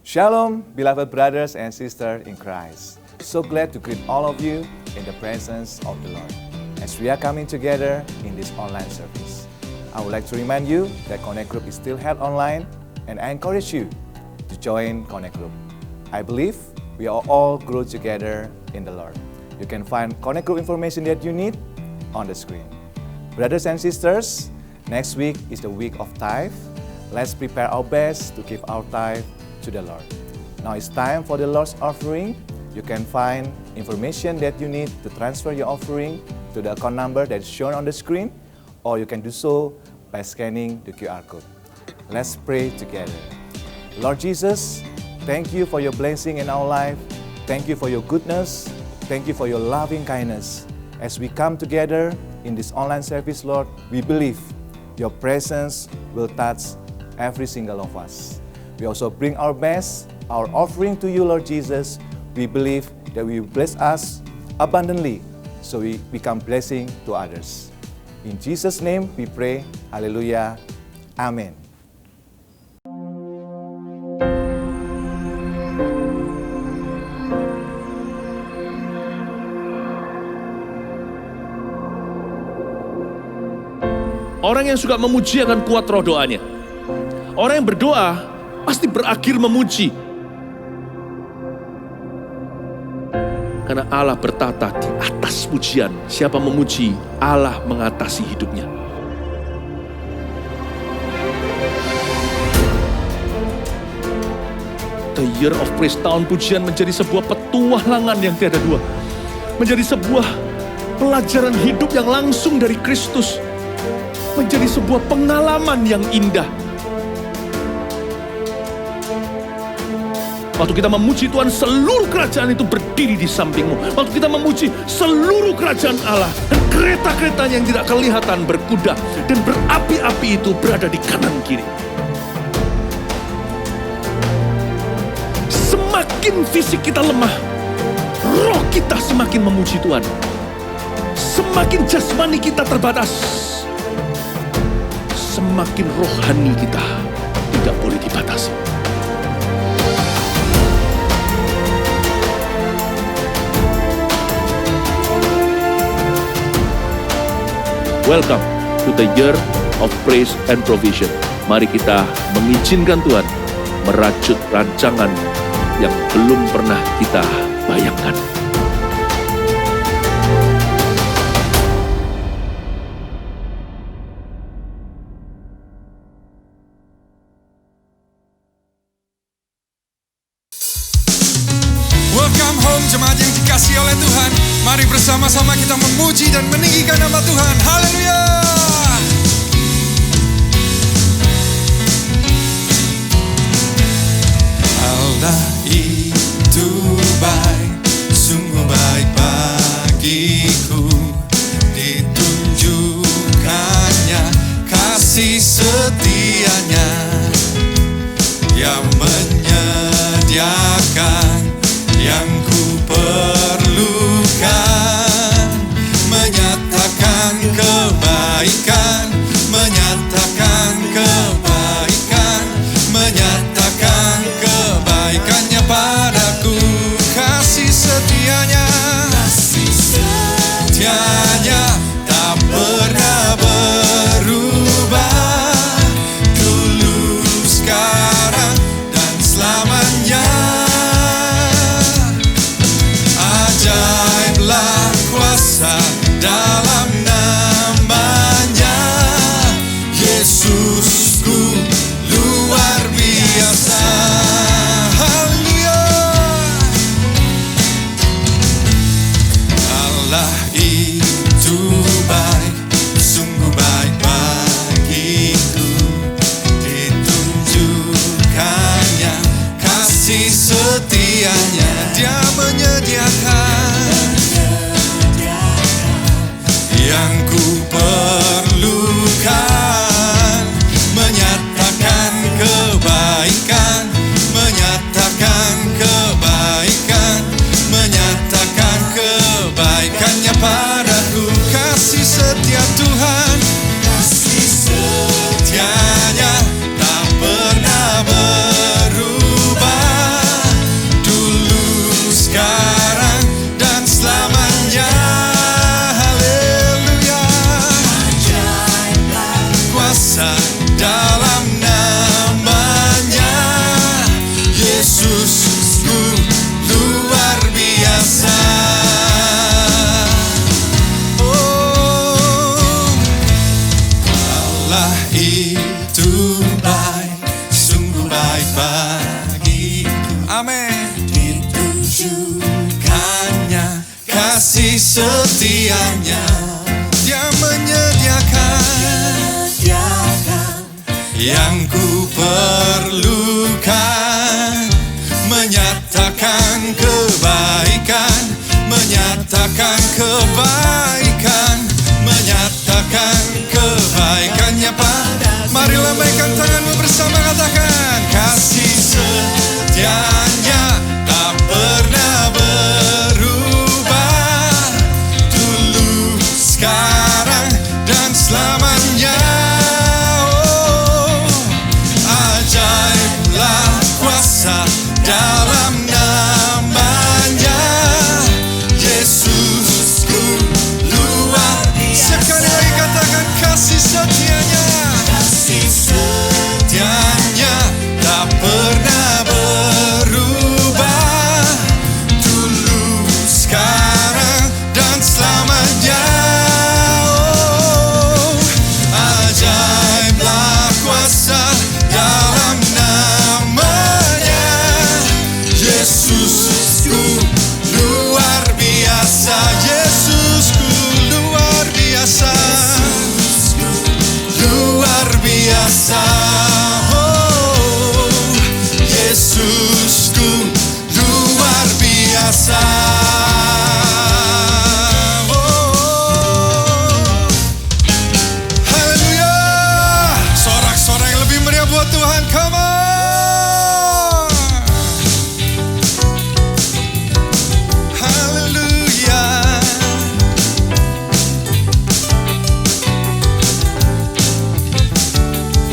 Shalom, beloved brothers and sisters in Christ. So glad to greet all of you in the presence of the Lord as we are coming together in this online service. I would like to remind you that Connect Group is still held online, and I encourage you to join Connect Group. I believe we are all grow together in the Lord. You can find Connect Group information that you need on the screen. Brothers and sisters, next week is the week of tithe. Let's prepare our best to give our tithe to the Lord. Now it's time for the Lord's offering. You can find information that you need to transfer your offering to the account number that's shown on the screen, or you can do so by scanning the QR code. Let's pray together. Lord Jesus, thank you for your blessing in our life. Thank you for your goodness. Thank you for your loving kindness. As we come together in this online service, Lord, we believe your presence will touch every single of us. We also bring our best, our offering to you, Lord Jesus. We believe that you bless us abundantly, so we become blessing to others. In Jesus' name we pray. Hallelujah. Amen. Orang yang suka memuji akan kuat roh doanya. Orang yang berdoa pasti berakhir memuji. Karena Allah bertata di atas pujian. Siapa memuji, Allah mengatasi hidupnya. The Year of Praise, tahun pujian, menjadi sebuah petualangan yang tiada dua. Menjadi sebuah pelajaran hidup yang langsung dari Kristus. Menjadi sebuah pengalaman yang indah. Waktu kita memuji Tuhan, seluruh kerajaan itu berdiri di sampingmu. Waktu kita memuji, seluruh kerajaan Allah dan kereta-keretanya yang tidak kelihatan berkuda dan berapi-api itu berada di kanan kiri. Semakin fisik kita lemah, roh kita semakin memuji Tuhan. Semakin jasmani kita terbatas, semakin rohani kita tidak boleh dibatasi. Welcome to the Year of Praise and Provision. Mari kita mengizinkan Tuhan merajut rancangan yang belum pernah kita bayangkan. Welcome home jemaat yang dikasihi oleh Tuhan. Mari bersama-sama kita memuji dan meninggikan nama Tuhan. Haleluya. Allah itu baik, sungguh baik bagiku. Ditunjukkannya kasih setianya yang menyediakan yang ku perlukan, menyatakan kebaikan kasih setianya. Dia menyediakan yang ku perlukan, menyatakan kebaikan, menyatakan kebaikan, menyatakan kebaikannya pada. Mari lambaikan tanganmu bersama, katakan kasih setianya tak pernah berubah, dulu, sekarang, dan selamanya. Oh, ajaiblah kuasa dalam namanya, Yesusku luar biasa. Sekali lagi katakan kasih setianya. Kasih setianya tak pernah berubah, dulu, sekarang, dan selamanya. Oh, ajaiblah kuasa dalam namanya, Yesusku luar biasa, Yesusku luar biasa, luar biasa. Oh, Yesusku luar biasa. Oh, haleluya. Sorak-sorai yang lebih meriah buat Tuhan, come on. Haleluya.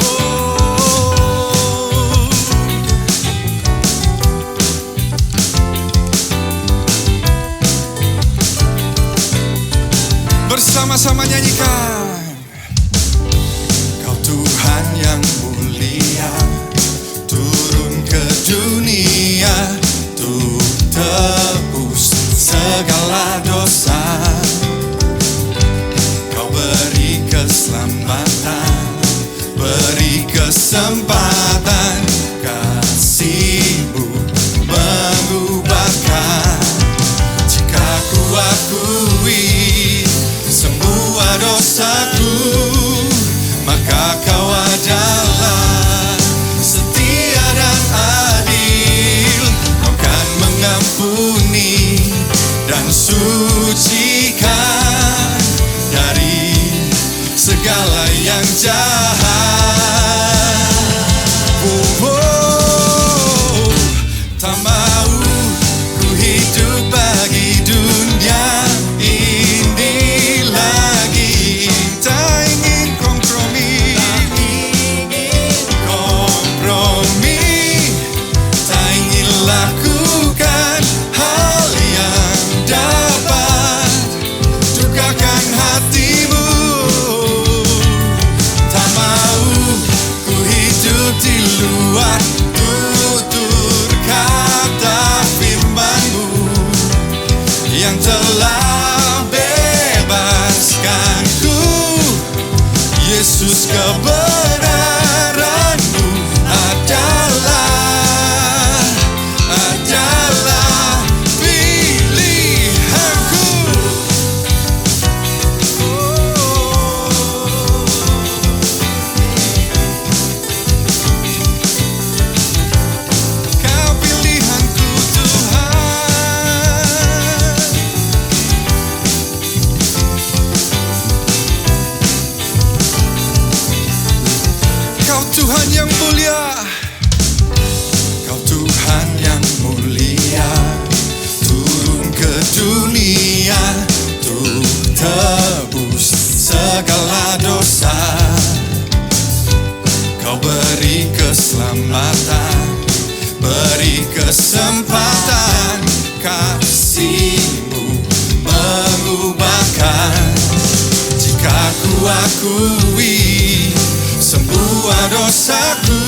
Oh, bersama-sama nyanyikan. Kau Tuhan yang mulia, turun ke dunia untuk tebus segala dosa. Kau beri keselamatan, beri kesempatan, kasih-Mu mengubahkan. Jika ku akui semua dosaku, maka Kau adalah setia dan adil. Kau kan mengampuni dan sucikan dari segala yang jahat. Oh, oh, tak mau ku hidup bagi dunia ini lagi. Tak ingin kompromi, tak ingin lakukan hal yang dapat dukakan hatimu. Tak mau ku hidup di luar tutur kata firman-Mu yang telah bebaskanku. Yesus, kebenaran-Mu adalah pilihanku. Kau pilihanku, Tuhan. Kau Tuhan yang mulia, Kau Tuhan yang mulia, turun ke dunia untuk tebus segala dosa. Kau beri keselamatan, beri kesempatan, kasih-Mu mengubahkan. Jika ku akui semua dosaku,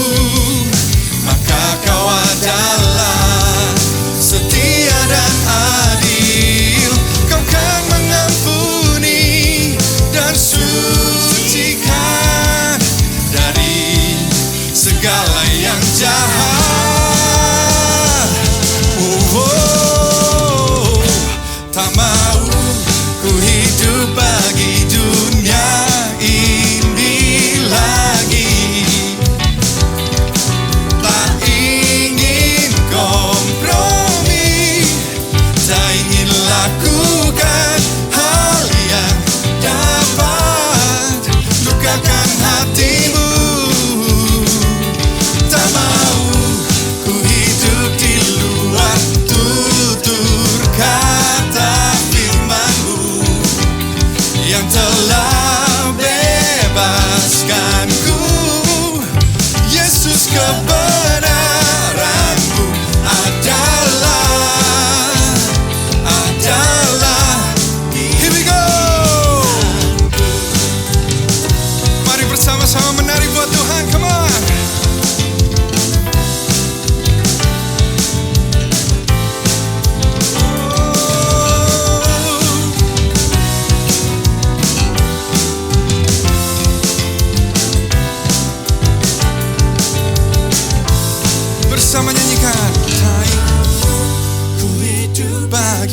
maka Kau adalah setia dan adil. Kau kan mengampuni dan sucikan dari segala yang jahat. Oh, oh, tak mau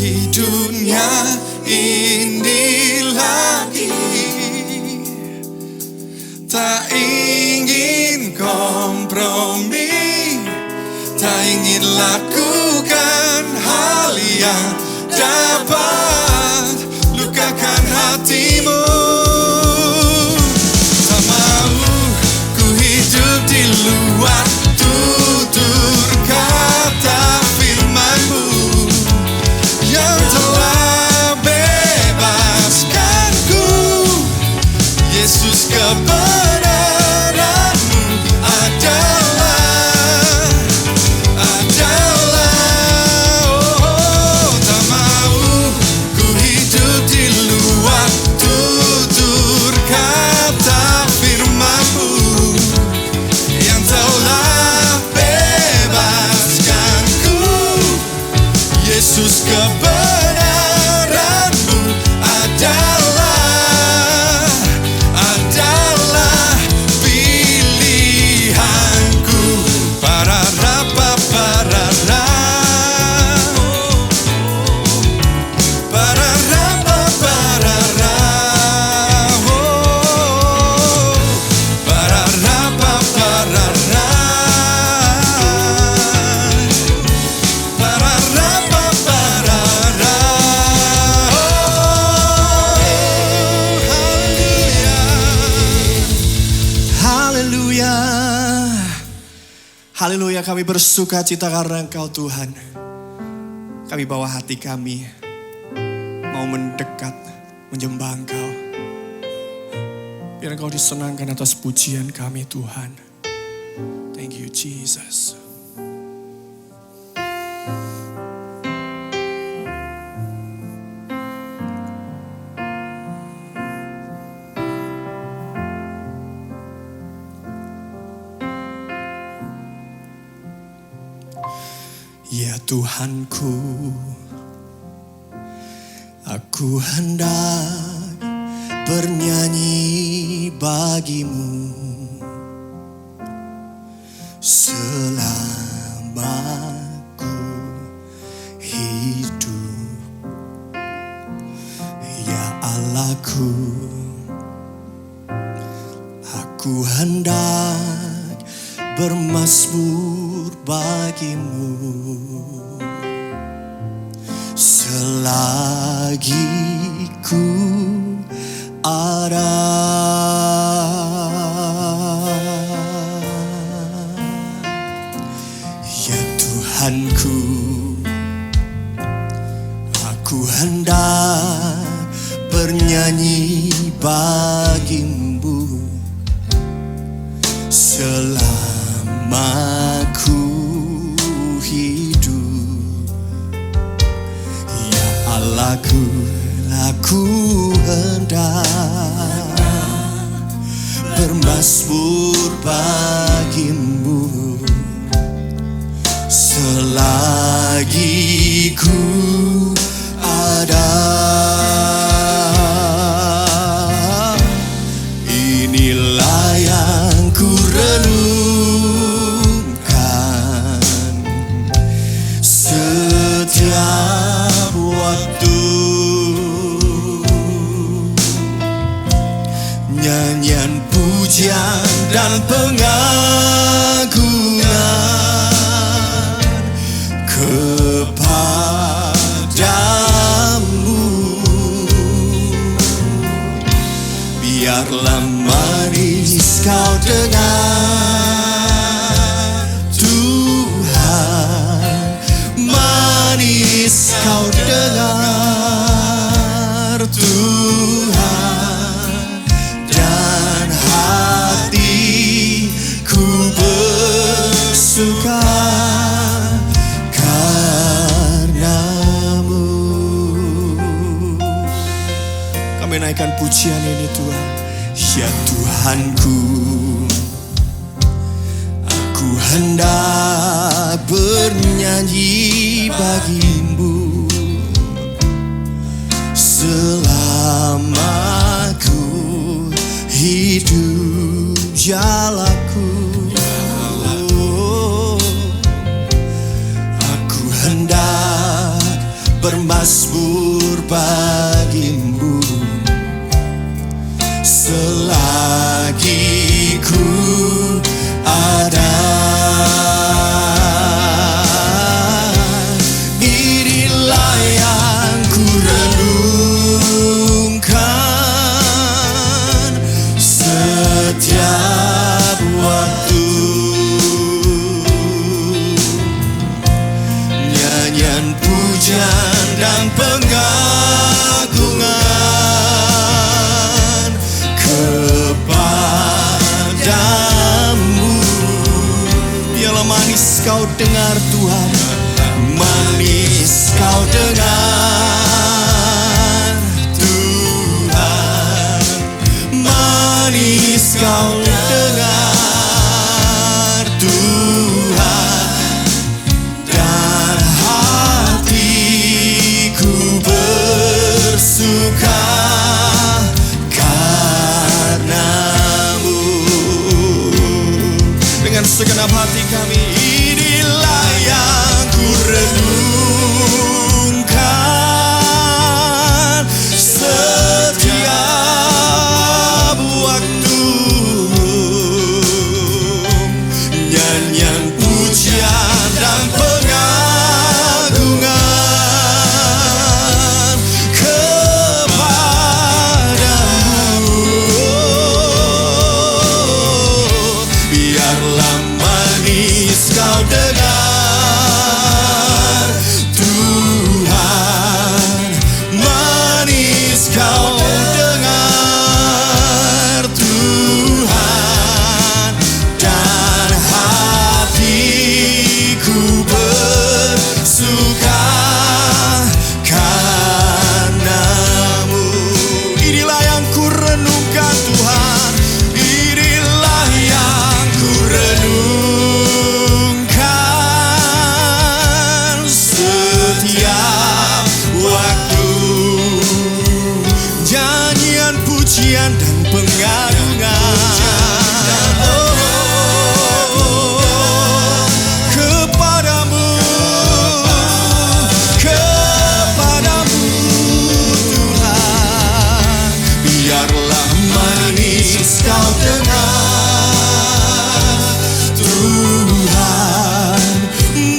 di dunia ini lagi. Tak ingin kompromi, tak ingin lakukan hal yang dapat lukakan hatimu. Tak mau ku hidup di luar tutur kata firman-Mu yang telah bebaskanku. Yesus, kebenaran-Mu adalah tak mau ku hidup di luar tutur kata firman-Mu yang telah bebaskanku. Yesus, kebenaran-Mu adalah pilihanku. Pararapa, parara, pararapa, parara, pararapa, parara, pararapa, parara. Haleluya. Haleluya, kami bersuka cita karena Engkau Tuhan. Kami bawa hati kami mau mendekat, menyembah Engkau. Biar Engkau disenangkan atas pujian kami Tuhan. Thank you Jesus. Ya Tuhanku, aku hendak bernyanyi bagi-Mu selama ku hidup. Ya Allahku, aku hendak bermazmur bagi-Mu selagi ku ada. Ya Tuhanku, aku hendak bernyanyi bagi-Mu selama ku hidup. Ya Allahku, aku hendak bermazmur bagi-Mu selagi ku ada. Inilah yang ku renungkan setiap waktu. Nyanyian pujian dan pengagungan kepadamu. Biarlah manis kau dengar Tuhan, manis kau dengar Tuhan, dan hatiku bersuka karena-Mu. Kami naikkan pujian ini Tuhan. Ya Tuhanku, aku hendak bernyanyi bagi-Mu selama ku hidup. Jalaku, aku hendak bermazmur Mazmur bagimu selagi ku ada. Inilah yang ku renungkan setiap waktu. Nyanyian pujian dan pengagungan kepadamu. Biarlah manis kau dengar Tuhan, manis kau dengar Tuhan, manis kau dengar Tuhan, dan hatiku bersuka karenamu. Dengan segenap hati kami, inilah yang ku renungkan setiap waktu. Nyanyian pujian dan pengagungan kepadamu. Biarlah manis kau dengar Tuhan, manis kau dengar Tuhan, dan hatiku bersuka karenamu. Inilah yang ku renungkan Tuhan, inilah yang ku renungkan setiap waktu. Nyanyian pujian dan pengagungan kepadamu, kepadamu Tuhan. Biarlah manis kau dengar Tuhan,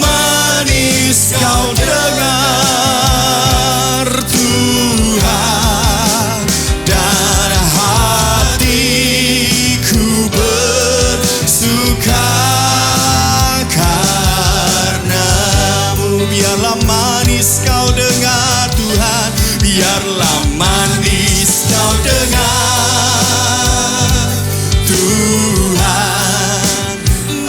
manis kau dengar Tuhan, dan hatiku bersuka karenamu. Biarlah manis kau dengar Tuhan, biarlah manis kau dengar Tuhan,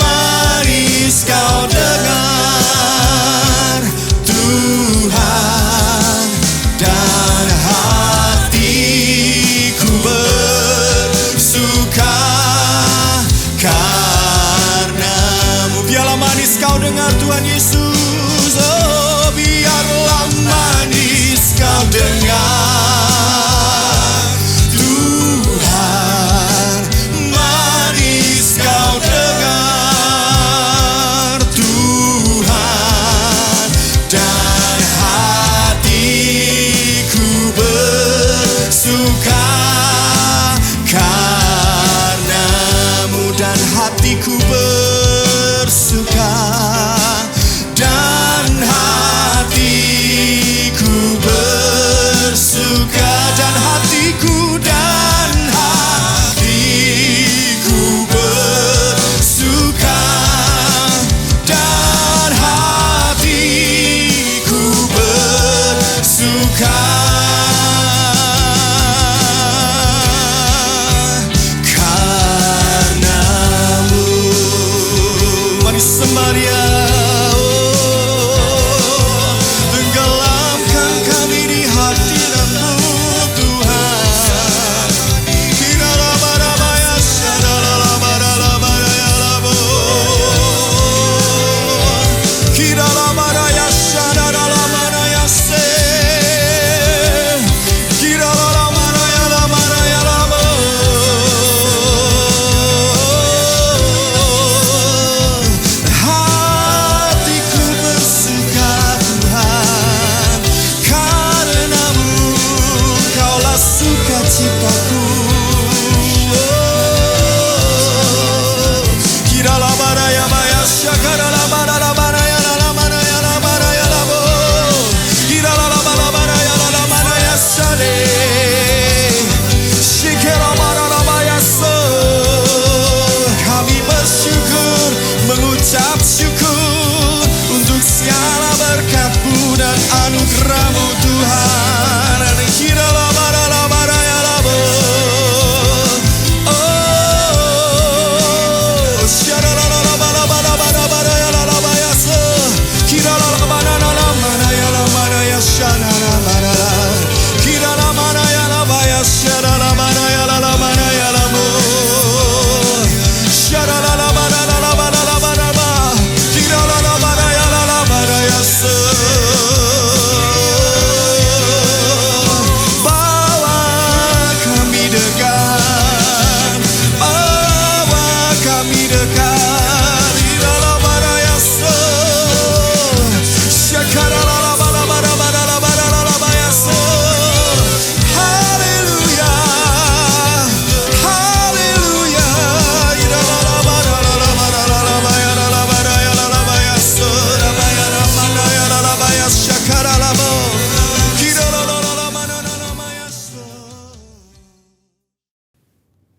manis kau dengar Tuhan, dan hatiku bersuka karenamu. Biarlah manis kau dengar Tuhan Yesus, oh biarlah manis kau dengar Tuhan, manis kau dengar Tuhan, dan hatiku bersuka karenamu, dan hatiku bersuka, dan hatiku bersuka, dan hatiku, dan hatiku bersuka, dan hatiku bersuka karenamu. Mari Samaria, tenggelamkan kami di hadirat-Mu Tuhan. Kiralabarabaya sadalalabaralabarayalabo, kiralabaraya sadalalabarayase, kiralabarayalabarayalabo.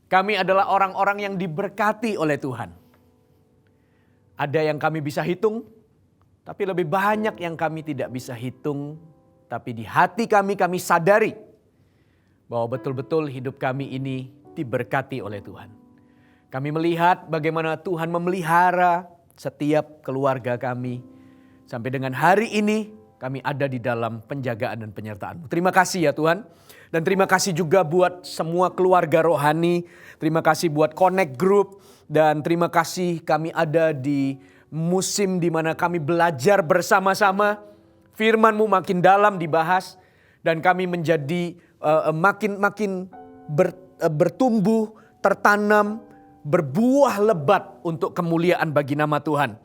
Kami adalah orang-orang yang diberkati oleh Tuhan. Ada yang kami bisa hitung, tapi lebih banyak yang kami tidak bisa hitung. Tapi di hati kami sadari bahwa betul-betul hidup kami ini diberkati oleh Tuhan. Kami melihat bagaimana Tuhan memelihara setiap keluarga kami. Sampai dengan hari ini kami ada di dalam penjagaan dan penyertaan-Mu. Terima kasih ya Tuhan. Dan terima kasih juga buat semua keluarga rohani. Terima kasih buat Connect Group. Dan terima kasih kami ada di musim di mana kami belajar bersama-sama. Firman-Mu makin dalam dibahas. Dan kami menjadi makin bertumbuh, tertanam, berbuah lebat untuk kemuliaan bagi nama Tuhan.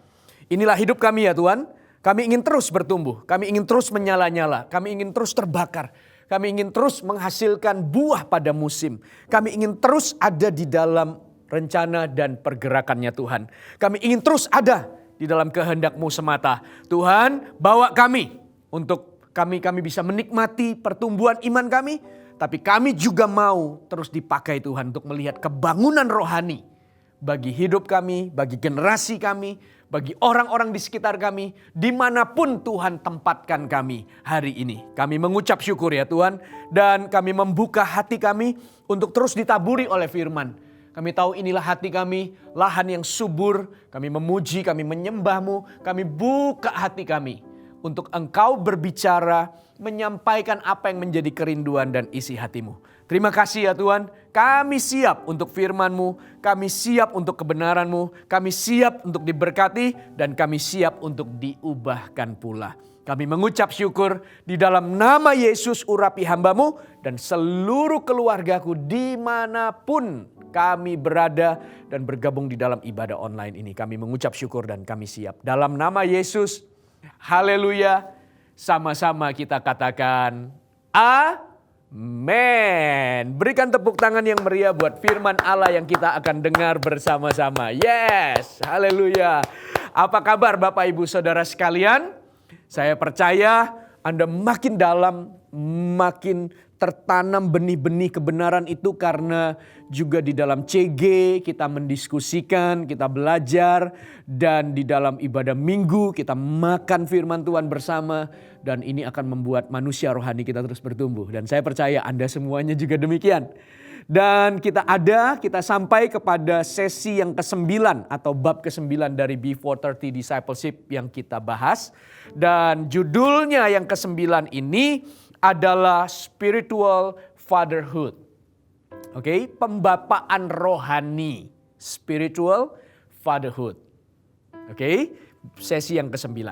Inilah hidup kami ya Tuhan. Kami ingin terus bertumbuh. Kami ingin terus menyala-nyala. Kami ingin terus terbakar. Kami ingin terus menghasilkan buah pada musim. Kami ingin terus ada di dalam rencana dan pergerakannya Tuhan. Kami ingin terus ada di dalam kehendak-Mu semata. Tuhan, bawa kami untuk kami bisa menikmati pertumbuhan iman kami. Tapi kami juga mau terus dipakai Tuhan untuk melihat kebangunan rohani bagi hidup kami, bagi generasi kami, bagi orang-orang di sekitar kami, dimanapun Tuhan tempatkan kami hari ini. Kami mengucap syukur ya Tuhan, dan kami membuka hati kami untuk terus ditaburi oleh firman. Kami tahu inilah hati kami, lahan yang subur, kami memuji, kami menyembah-Mu, kami buka hati kami untuk Engkau berbicara, menyampaikan apa yang menjadi kerinduan dan isi hati-Mu. Terima kasih ya Tuhan, kami siap untuk firman-Mu, kami siap untuk kebenaran-Mu, kami siap untuk diberkati, dan kami siap untuk diubahkan pula. Kami mengucap syukur di dalam nama Yesus urapi hamba-Mu dan seluruh keluargaku dimanapun kami berada dan bergabung di dalam ibadah online ini. Kami mengucap syukur dan kami siap. Dalam nama Yesus, haleluya, sama-sama kita katakan amin. Berikan tepuk tangan yang meriah buat firman Allah yang kita akan dengar bersama-sama. Yes, haleluya. Apa kabar Bapak Ibu Saudara sekalian? Saya percaya Anda makin dalam, makin tertanam benih-benih kebenaran itu karena juga di dalam CG kita mendiskusikan, kita belajar, dan di dalam ibadah minggu kita makan firman Tuhan bersama, dan ini akan membuat manusia rohani kita terus bertumbuh. Dan saya percaya Anda semuanya juga demikian. Dan kita sampai kepada sesi yang ke-9 atau bab ke-9 dari B430 Discipleship yang kita bahas. Dan judulnya yang ke-9 ini adalah Spiritual Fatherhood. Oke, pembapaan rohani. Spiritual Fatherhood. Oke, sesi yang ke-9.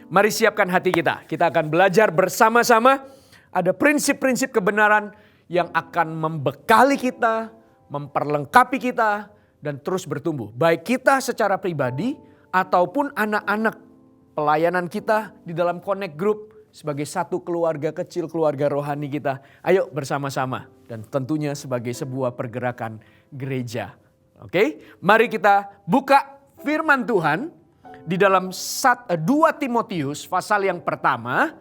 Mari siapkan hati kita. Kita akan belajar bersama-sama. Ada prinsip-prinsip kebenaran yang akan membekali kita, memperlengkapi kita, dan terus bertumbuh. Baik kita secara pribadi ataupun anak-anak pelayanan kita di dalam Connect Group sebagai satu keluarga kecil, keluarga rohani kita. Ayo bersama-sama, dan tentunya sebagai sebuah pergerakan gereja. Oke, mari kita buka firman Tuhan di dalam 2 Timotius pasal yang pertama,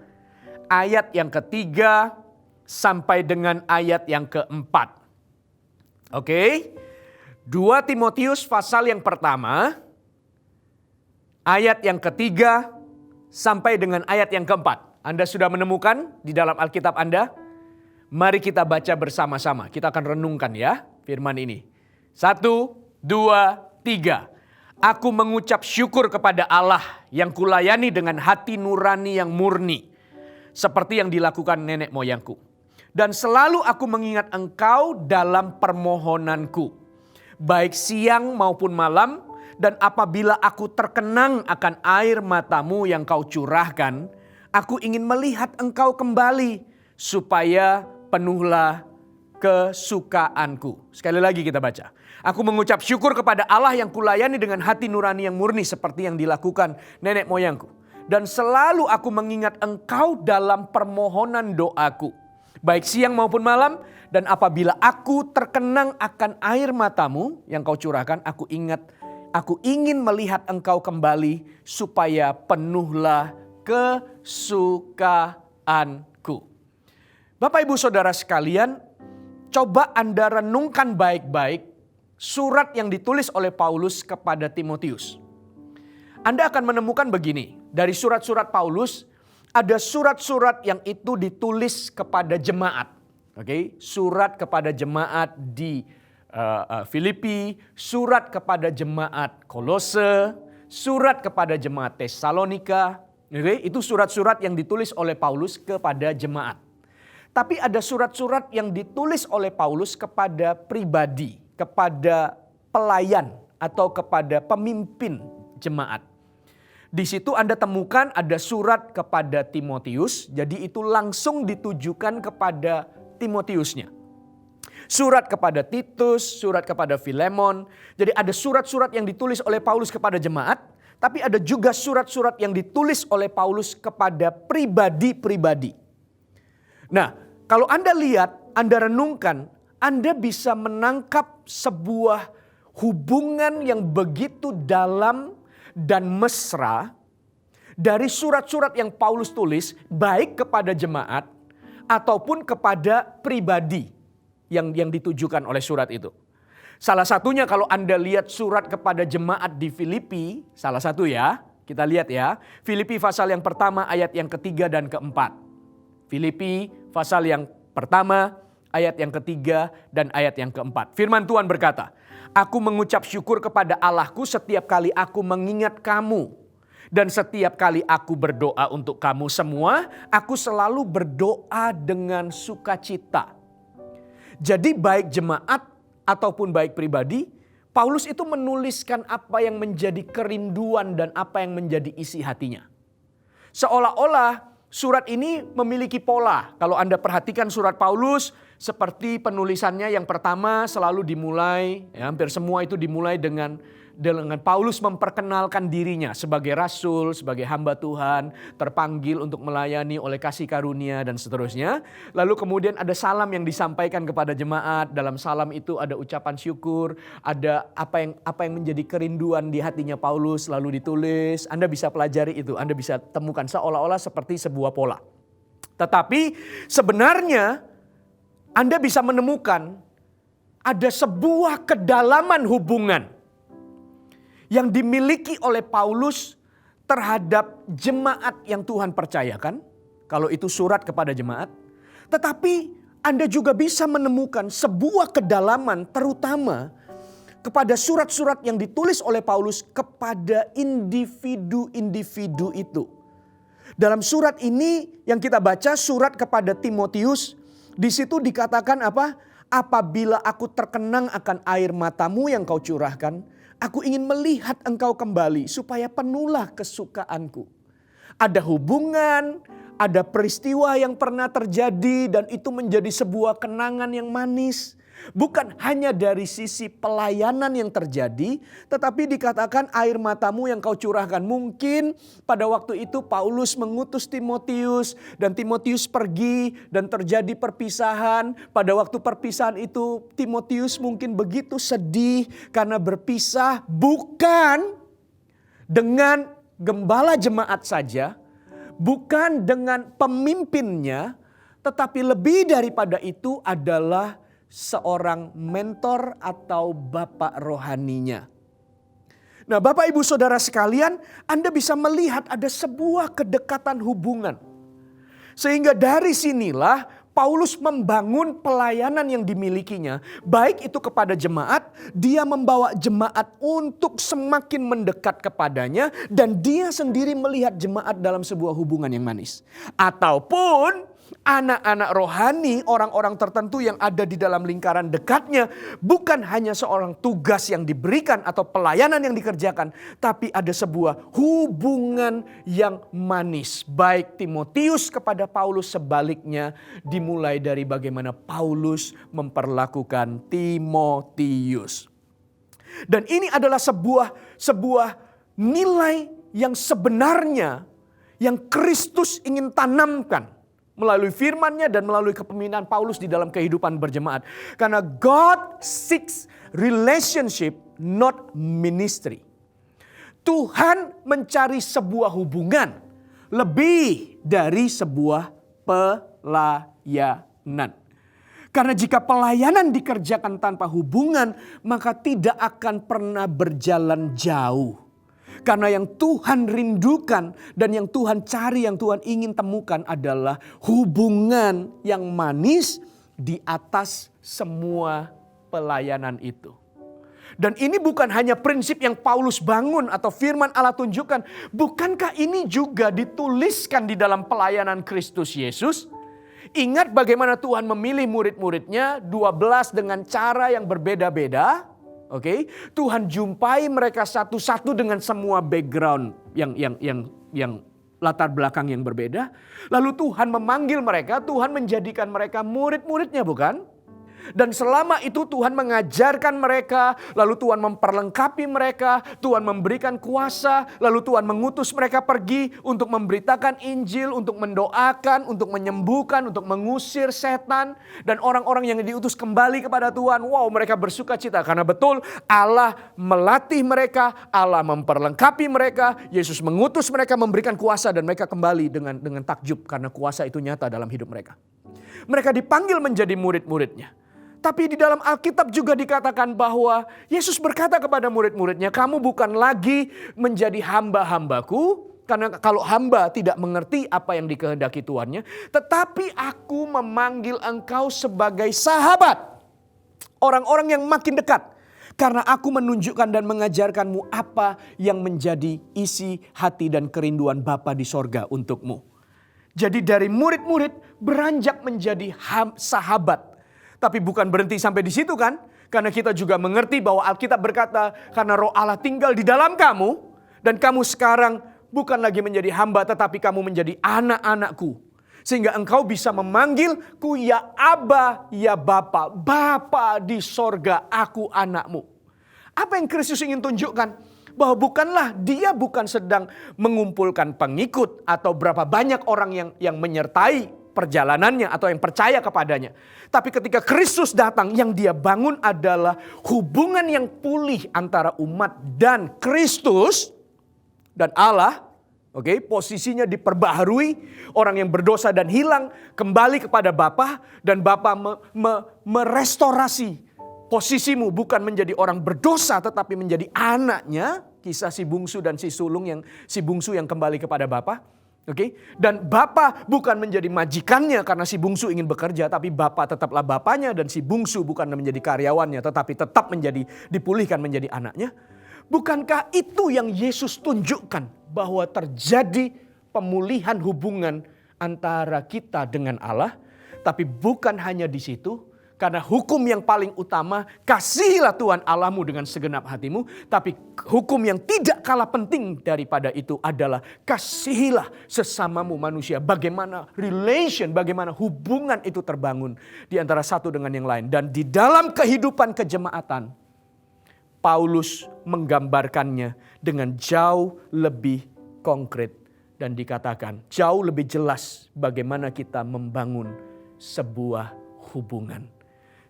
ayat yang ketiga sampai dengan ayat yang keempat. Oke, 2 Timotius pasal yang pertama, ayat yang ketiga sampai dengan ayat yang keempat. Anda sudah menemukan di dalam Alkitab Anda? Mari kita baca bersama-sama. Kita akan renungkan ya firman ini. 1, 2, 3. Aku mengucap syukur kepada Allah yang kulayani dengan hati nurani yang murni, seperti yang dilakukan nenek moyangku. Dan selalu aku mengingat engkau dalam permohonanku, baik siang maupun malam, dan apabila aku terkenang akan air matamu yang kau curahkan, aku ingin melihat engkau kembali, supaya penuhlah kesukaanku. Sekali lagi kita baca. Aku mengucap syukur kepada Allah yang kulayani dengan hati nurani yang murni, seperti yang dilakukan nenek moyangku. Dan selalu aku mengingat engkau dalam permohonan doaku, baik siang maupun malam, dan apabila aku terkenang akan air matamu yang kau curahkan, aku ingin melihat engkau kembali, supaya penuhlah kesukaanku. Bapak Ibu Saudara sekalian, coba Anda renungkan baik-baik surat yang ditulis oleh Paulus kepada Timotius. Anda akan menemukan begini, dari surat-surat Paulus, ada surat-surat yang itu ditulis kepada jemaat. Oke, surat kepada jemaat di Filipi, surat kepada jemaat Kolose, surat kepada jemaat Tesalonika. Oke, itu surat-surat yang ditulis oleh Paulus kepada jemaat. Tapi ada surat-surat yang ditulis oleh Paulus kepada pribadi, kepada pelayan atau kepada pemimpin jemaat. Di situ Anda temukan ada surat kepada Timotius, jadi itu langsung ditujukan kepada Timotiusnya. Surat kepada Titus, surat kepada Filemon. Jadi ada surat-surat yang ditulis oleh Paulus kepada jemaat, tapi ada juga surat-surat yang ditulis oleh Paulus kepada pribadi-pribadi. Nah, kalau Anda lihat, Anda renungkan, Anda bisa menangkap sebuah hubungan yang begitu dalam dan mesra dari surat-surat yang Paulus tulis baik kepada jemaat ataupun kepada pribadi yang ditujukan oleh surat itu. Salah satunya kalau Anda lihat surat kepada jemaat di Filipi, salah satu ya, kita lihat ya, Filipi pasal yang pertama ayat yang ketiga dan keempat. Filipi pasal yang pertama ayat yang ketiga dan ayat yang keempat. Firman Tuhan berkata, "Aku mengucap syukur kepada Allahku setiap kali aku mengingat kamu. Dan setiap kali aku berdoa untuk kamu semua, aku selalu berdoa dengan sukacita." Jadi baik jemaat ataupun baik pribadi, Paulus itu menuliskan apa yang menjadi kerinduan dan apa yang menjadi isi hatinya. Seolah-olah surat ini memiliki pola. Kalau Anda perhatikan surat Paulus, seperti penulisannya yang pertama selalu dimulai, ya, hampir semua itu dimulai dengan Paulus memperkenalkan dirinya sebagai rasul, sebagai hamba Tuhan, terpanggil untuk melayani oleh kasih karunia dan seterusnya. Lalu kemudian ada salam yang disampaikan kepada jemaat, dalam salam itu ada ucapan syukur, ada apa yang menjadi kerinduan di hatinya Paulus lalu ditulis. Anda bisa pelajari itu, Anda bisa temukan seolah-olah seperti sebuah pola. Tetapi sebenarnya Anda bisa menemukan ada sebuah kedalaman hubungan yang dimiliki oleh Paulus terhadap jemaat yang Tuhan percayakan. Kalau itu surat kepada jemaat. Tetapi Anda juga bisa menemukan sebuah kedalaman terutama kepada surat-surat yang ditulis oleh Paulus kepada individu-individu itu. Dalam surat ini yang kita baca, surat kepada Timotius, di situ dikatakan apa? Apabila aku terkenang akan air matamu yang kau curahkan, aku ingin melihat engkau kembali supaya penuhlah kesukaanku. Ada hubungan, ada peristiwa yang pernah terjadi dan itu menjadi sebuah kenangan yang manis. Bukan hanya dari sisi pelayanan yang terjadi, tetapi dikatakan air matamu yang kau curahkan. Mungkin pada waktu itu Paulus mengutus Timotius dan Timotius pergi dan terjadi perpisahan. Pada waktu perpisahan itu Timotius mungkin begitu sedih karena berpisah bukan dengan gembala jemaat saja, bukan dengan pemimpinnya, tetapi lebih daripada itu adalah seorang mentor atau bapak rohaninya. Nah, Bapak Ibu Saudara sekalian, Anda bisa melihat ada sebuah kedekatan hubungan. Sehingga dari sinilah Paulus membangun pelayanan yang dimilikinya. Baik itu kepada jemaat, dia membawa jemaat untuk semakin mendekat kepadanya. Dan dia sendiri melihat jemaat dalam sebuah hubungan yang manis. Ataupun anak-anak rohani, orang-orang tertentu yang ada di dalam lingkaran dekatnya, bukan hanya seorang tugas yang diberikan atau pelayanan yang dikerjakan, tapi ada sebuah hubungan yang manis. Baik Timotius kepada Paulus, sebaliknya dimulai dari bagaimana Paulus memperlakukan Timotius. Dan ini adalah sebuah nilai yang sebenarnya yang Kristus ingin tanamkan melalui firman-Nya dan melalui kepemimpinan Paulus di dalam kehidupan berjemaat. Karena God seeks relationship, not ministry. Tuhan mencari sebuah hubungan lebih dari sebuah pelayanan. Karena jika pelayanan dikerjakan tanpa hubungan, maka tidak akan pernah berjalan jauh. Karena yang Tuhan rindukan dan yang Tuhan cari, yang Tuhan ingin temukan adalah hubungan yang manis di atas semua pelayanan itu. Dan ini bukan hanya prinsip yang Paulus bangun atau firman Allah tunjukkan. Bukankah ini juga dituliskan di dalam pelayanan Kristus Yesus? Ingat bagaimana Tuhan memilih murid-muridnya 12 dengan cara yang berbeda-beda. Oke, Tuhan jumpai mereka satu-satu dengan semua background yang latar belakang yang berbeda. Lalu Tuhan memanggil mereka, Tuhan menjadikan mereka murid-muridnya, bukan? Dan selama itu Tuhan mengajarkan mereka, lalu Tuhan memperlengkapi mereka, Tuhan memberikan kuasa, lalu Tuhan mengutus mereka pergi untuk memberitakan Injil, untuk mendoakan, untuk menyembuhkan, untuk mengusir setan. Dan orang-orang yang diutus kembali kepada Tuhan, wow, mereka bersuka cita karena betul Allah melatih mereka, Allah memperlengkapi mereka, Yesus mengutus mereka, memberikan kuasa dan mereka kembali dengan takjub karena kuasa itu nyata dalam hidup mereka. Mereka dipanggil menjadi murid-muridnya. Tapi di dalam Alkitab juga dikatakan bahwa Yesus berkata kepada murid-muridnya, kamu bukan lagi menjadi hamba-hambaku. Karena kalau hamba tidak mengerti apa yang dikehendaki tuannya. Tetapi aku memanggil engkau sebagai sahabat. Orang-orang yang makin dekat. Karena aku menunjukkan dan mengajarkanmu apa yang menjadi isi hati dan kerinduan Bapa di sorga untukmu. Jadi dari murid-murid beranjak menjadi sahabat. Tapi bukan berhenti sampai di situ kan? Karena kita juga mengerti bahwa Alkitab berkata, karena Roh Allah tinggal di dalam kamu, dan kamu sekarang bukan lagi menjadi hamba, tetapi kamu menjadi anak-anakku. Sehingga engkau bisa memanggilku ya Aba, ya Bapa. Bapa di sorga, aku anakmu. Apa yang Kristus ingin tunjukkan? Bahwa dia bukan sedang mengumpulkan pengikut atau berapa banyak orang yang menyertai perjalanannya atau yang percaya kepadanya. Tapi ketika Kristus datang, yang dia bangun adalah hubungan yang pulih antara umat dan Kristus dan Allah. Oke, posisinya diperbaharui, orang yang berdosa dan hilang kembali kepada Bapa dan Bapa merestorasi posisimu, bukan menjadi orang berdosa tetapi menjadi anaknya. Kisah si bungsu dan si sulung, yang si bungsu yang kembali kepada Bapa. Oke, dan Bapa bukan menjadi majikannya karena si bungsu ingin bekerja, tapi Bapa tetaplah bapaknya dan si bungsu bukan menjadi karyawannya tetapi tetap dipulihkan menjadi anaknya. Bukankah itu yang Yesus tunjukkan, bahwa terjadi pemulihan hubungan antara kita dengan Allah? Tapi bukan hanya di situ. Karena hukum yang paling utama, kasihilah Tuhan Allahmu dengan segenap hatimu. Tapi hukum yang tidak kalah penting daripada itu adalah kasihilah sesamamu manusia. Bagaimana bagaimana hubungan itu terbangun di antara satu dengan yang lain. Dan di dalam kehidupan kejemaatan, Paulus menggambarkannya dengan jauh lebih konkret. Dan dikatakan jauh lebih jelas bagaimana kita membangun sebuah hubungan.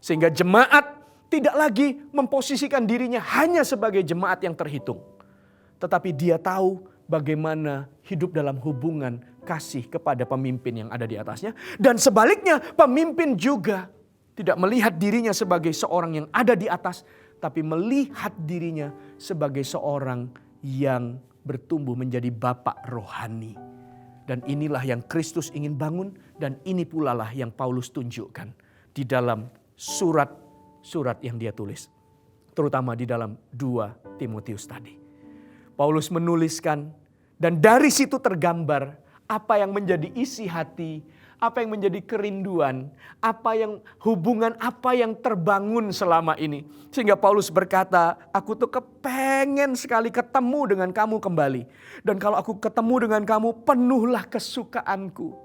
Sehingga jemaat tidak lagi memposisikan dirinya hanya sebagai jemaat yang terhitung. Tetapi dia tahu bagaimana hidup dalam hubungan kasih kepada pemimpin yang ada di atasnya. Dan sebaliknya, pemimpin juga tidak melihat dirinya sebagai seorang yang ada di atas, tapi melihat dirinya sebagai seorang yang bertumbuh menjadi bapak rohani. Dan inilah yang Kristus ingin bangun, dan ini pula lah yang Paulus tunjukkan di dalam surat-surat yang dia tulis. Terutama di dalam 2 Timotius tadi. Paulus menuliskan, dan dari situ tergambar apa yang menjadi isi hati, apa yang menjadi kerinduan, hubungan apa yang terbangun selama ini. Sehingga Paulus berkata, aku tuh kepengen sekali ketemu dengan kamu kembali. Dan kalau aku ketemu dengan kamu, penuhlah kesukaanku.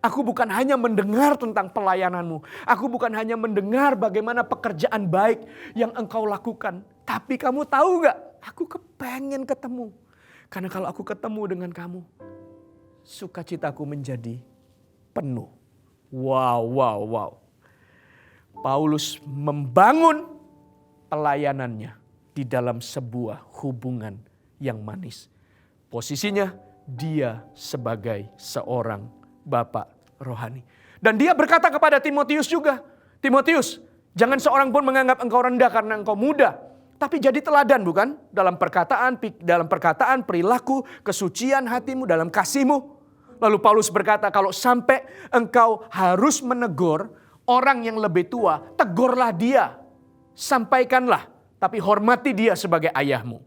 Aku bukan hanya mendengar tentang pelayananmu. Aku bukan hanya mendengar bagaimana pekerjaan baik yang engkau lakukan. Tapi kamu tahu gak? Aku kepengen ketemu. Karena kalau aku ketemu dengan kamu, sukacitaku menjadi penuh. Wow. Paulus membangun pelayanannya di dalam sebuah hubungan yang manis. Posisinya dia sebagai seorang bapak rohani. Dan dia berkata kepada Timotius juga, Timotius, jangan seorang pun menganggap engkau rendah karena engkau muda. Tapi jadi teladan bukan? Dalam perkataan, perilaku, kesucian hatimu, dalam kasihmu. Lalu Paulus berkata, kalau sampai engkau harus menegur orang yang lebih tua, tegurlah dia. Sampaikanlah, tapi hormati dia sebagai ayahmu.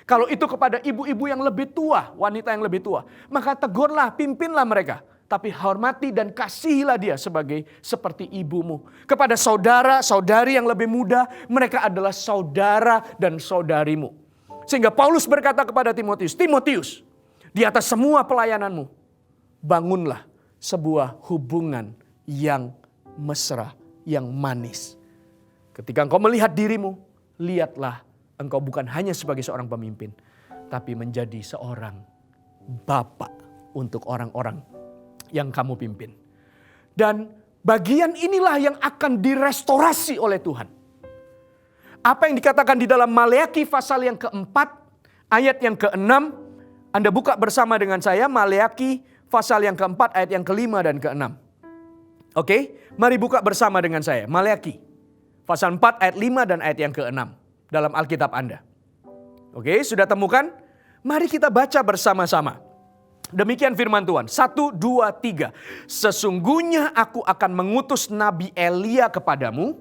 Kalau itu kepada ibu-ibu yang lebih tua, wanita yang lebih tua, maka tegurlah, pimpinlah mereka. Tapi hormati dan kasihilah dia seperti ibumu. Kepada saudara, saudari yang lebih muda, mereka adalah saudara dan saudarimu. Sehingga Paulus berkata kepada Timotius, Timotius, di atas semua pelayananmu, bangunlah sebuah hubungan yang mesra, yang manis. Ketika engkau melihat dirimu, lihatlah engkau bukan hanya sebagai seorang pemimpin, tapi menjadi seorang bapak untuk orang-orang yang kamu pimpin. Dan bagian inilah yang akan direstorasi oleh Tuhan. Apa yang dikatakan di dalam Maleakhi pasal yang keempat, ayat yang keenam. Anda buka bersama dengan saya Maleakhi pasal yang keempat, ayat yang kelima dan keenam. Oke, mari buka bersama dengan saya. Maleakhi pasal 4 ayat 5 dan ayat yang keenam dalam Alkitab Anda. Oke, sudah temukan? Mari kita baca bersama-sama. Demikian firman Tuhan. 1, 2, 3. Sesungguhnya aku akan mengutus Nabi Elia kepadamu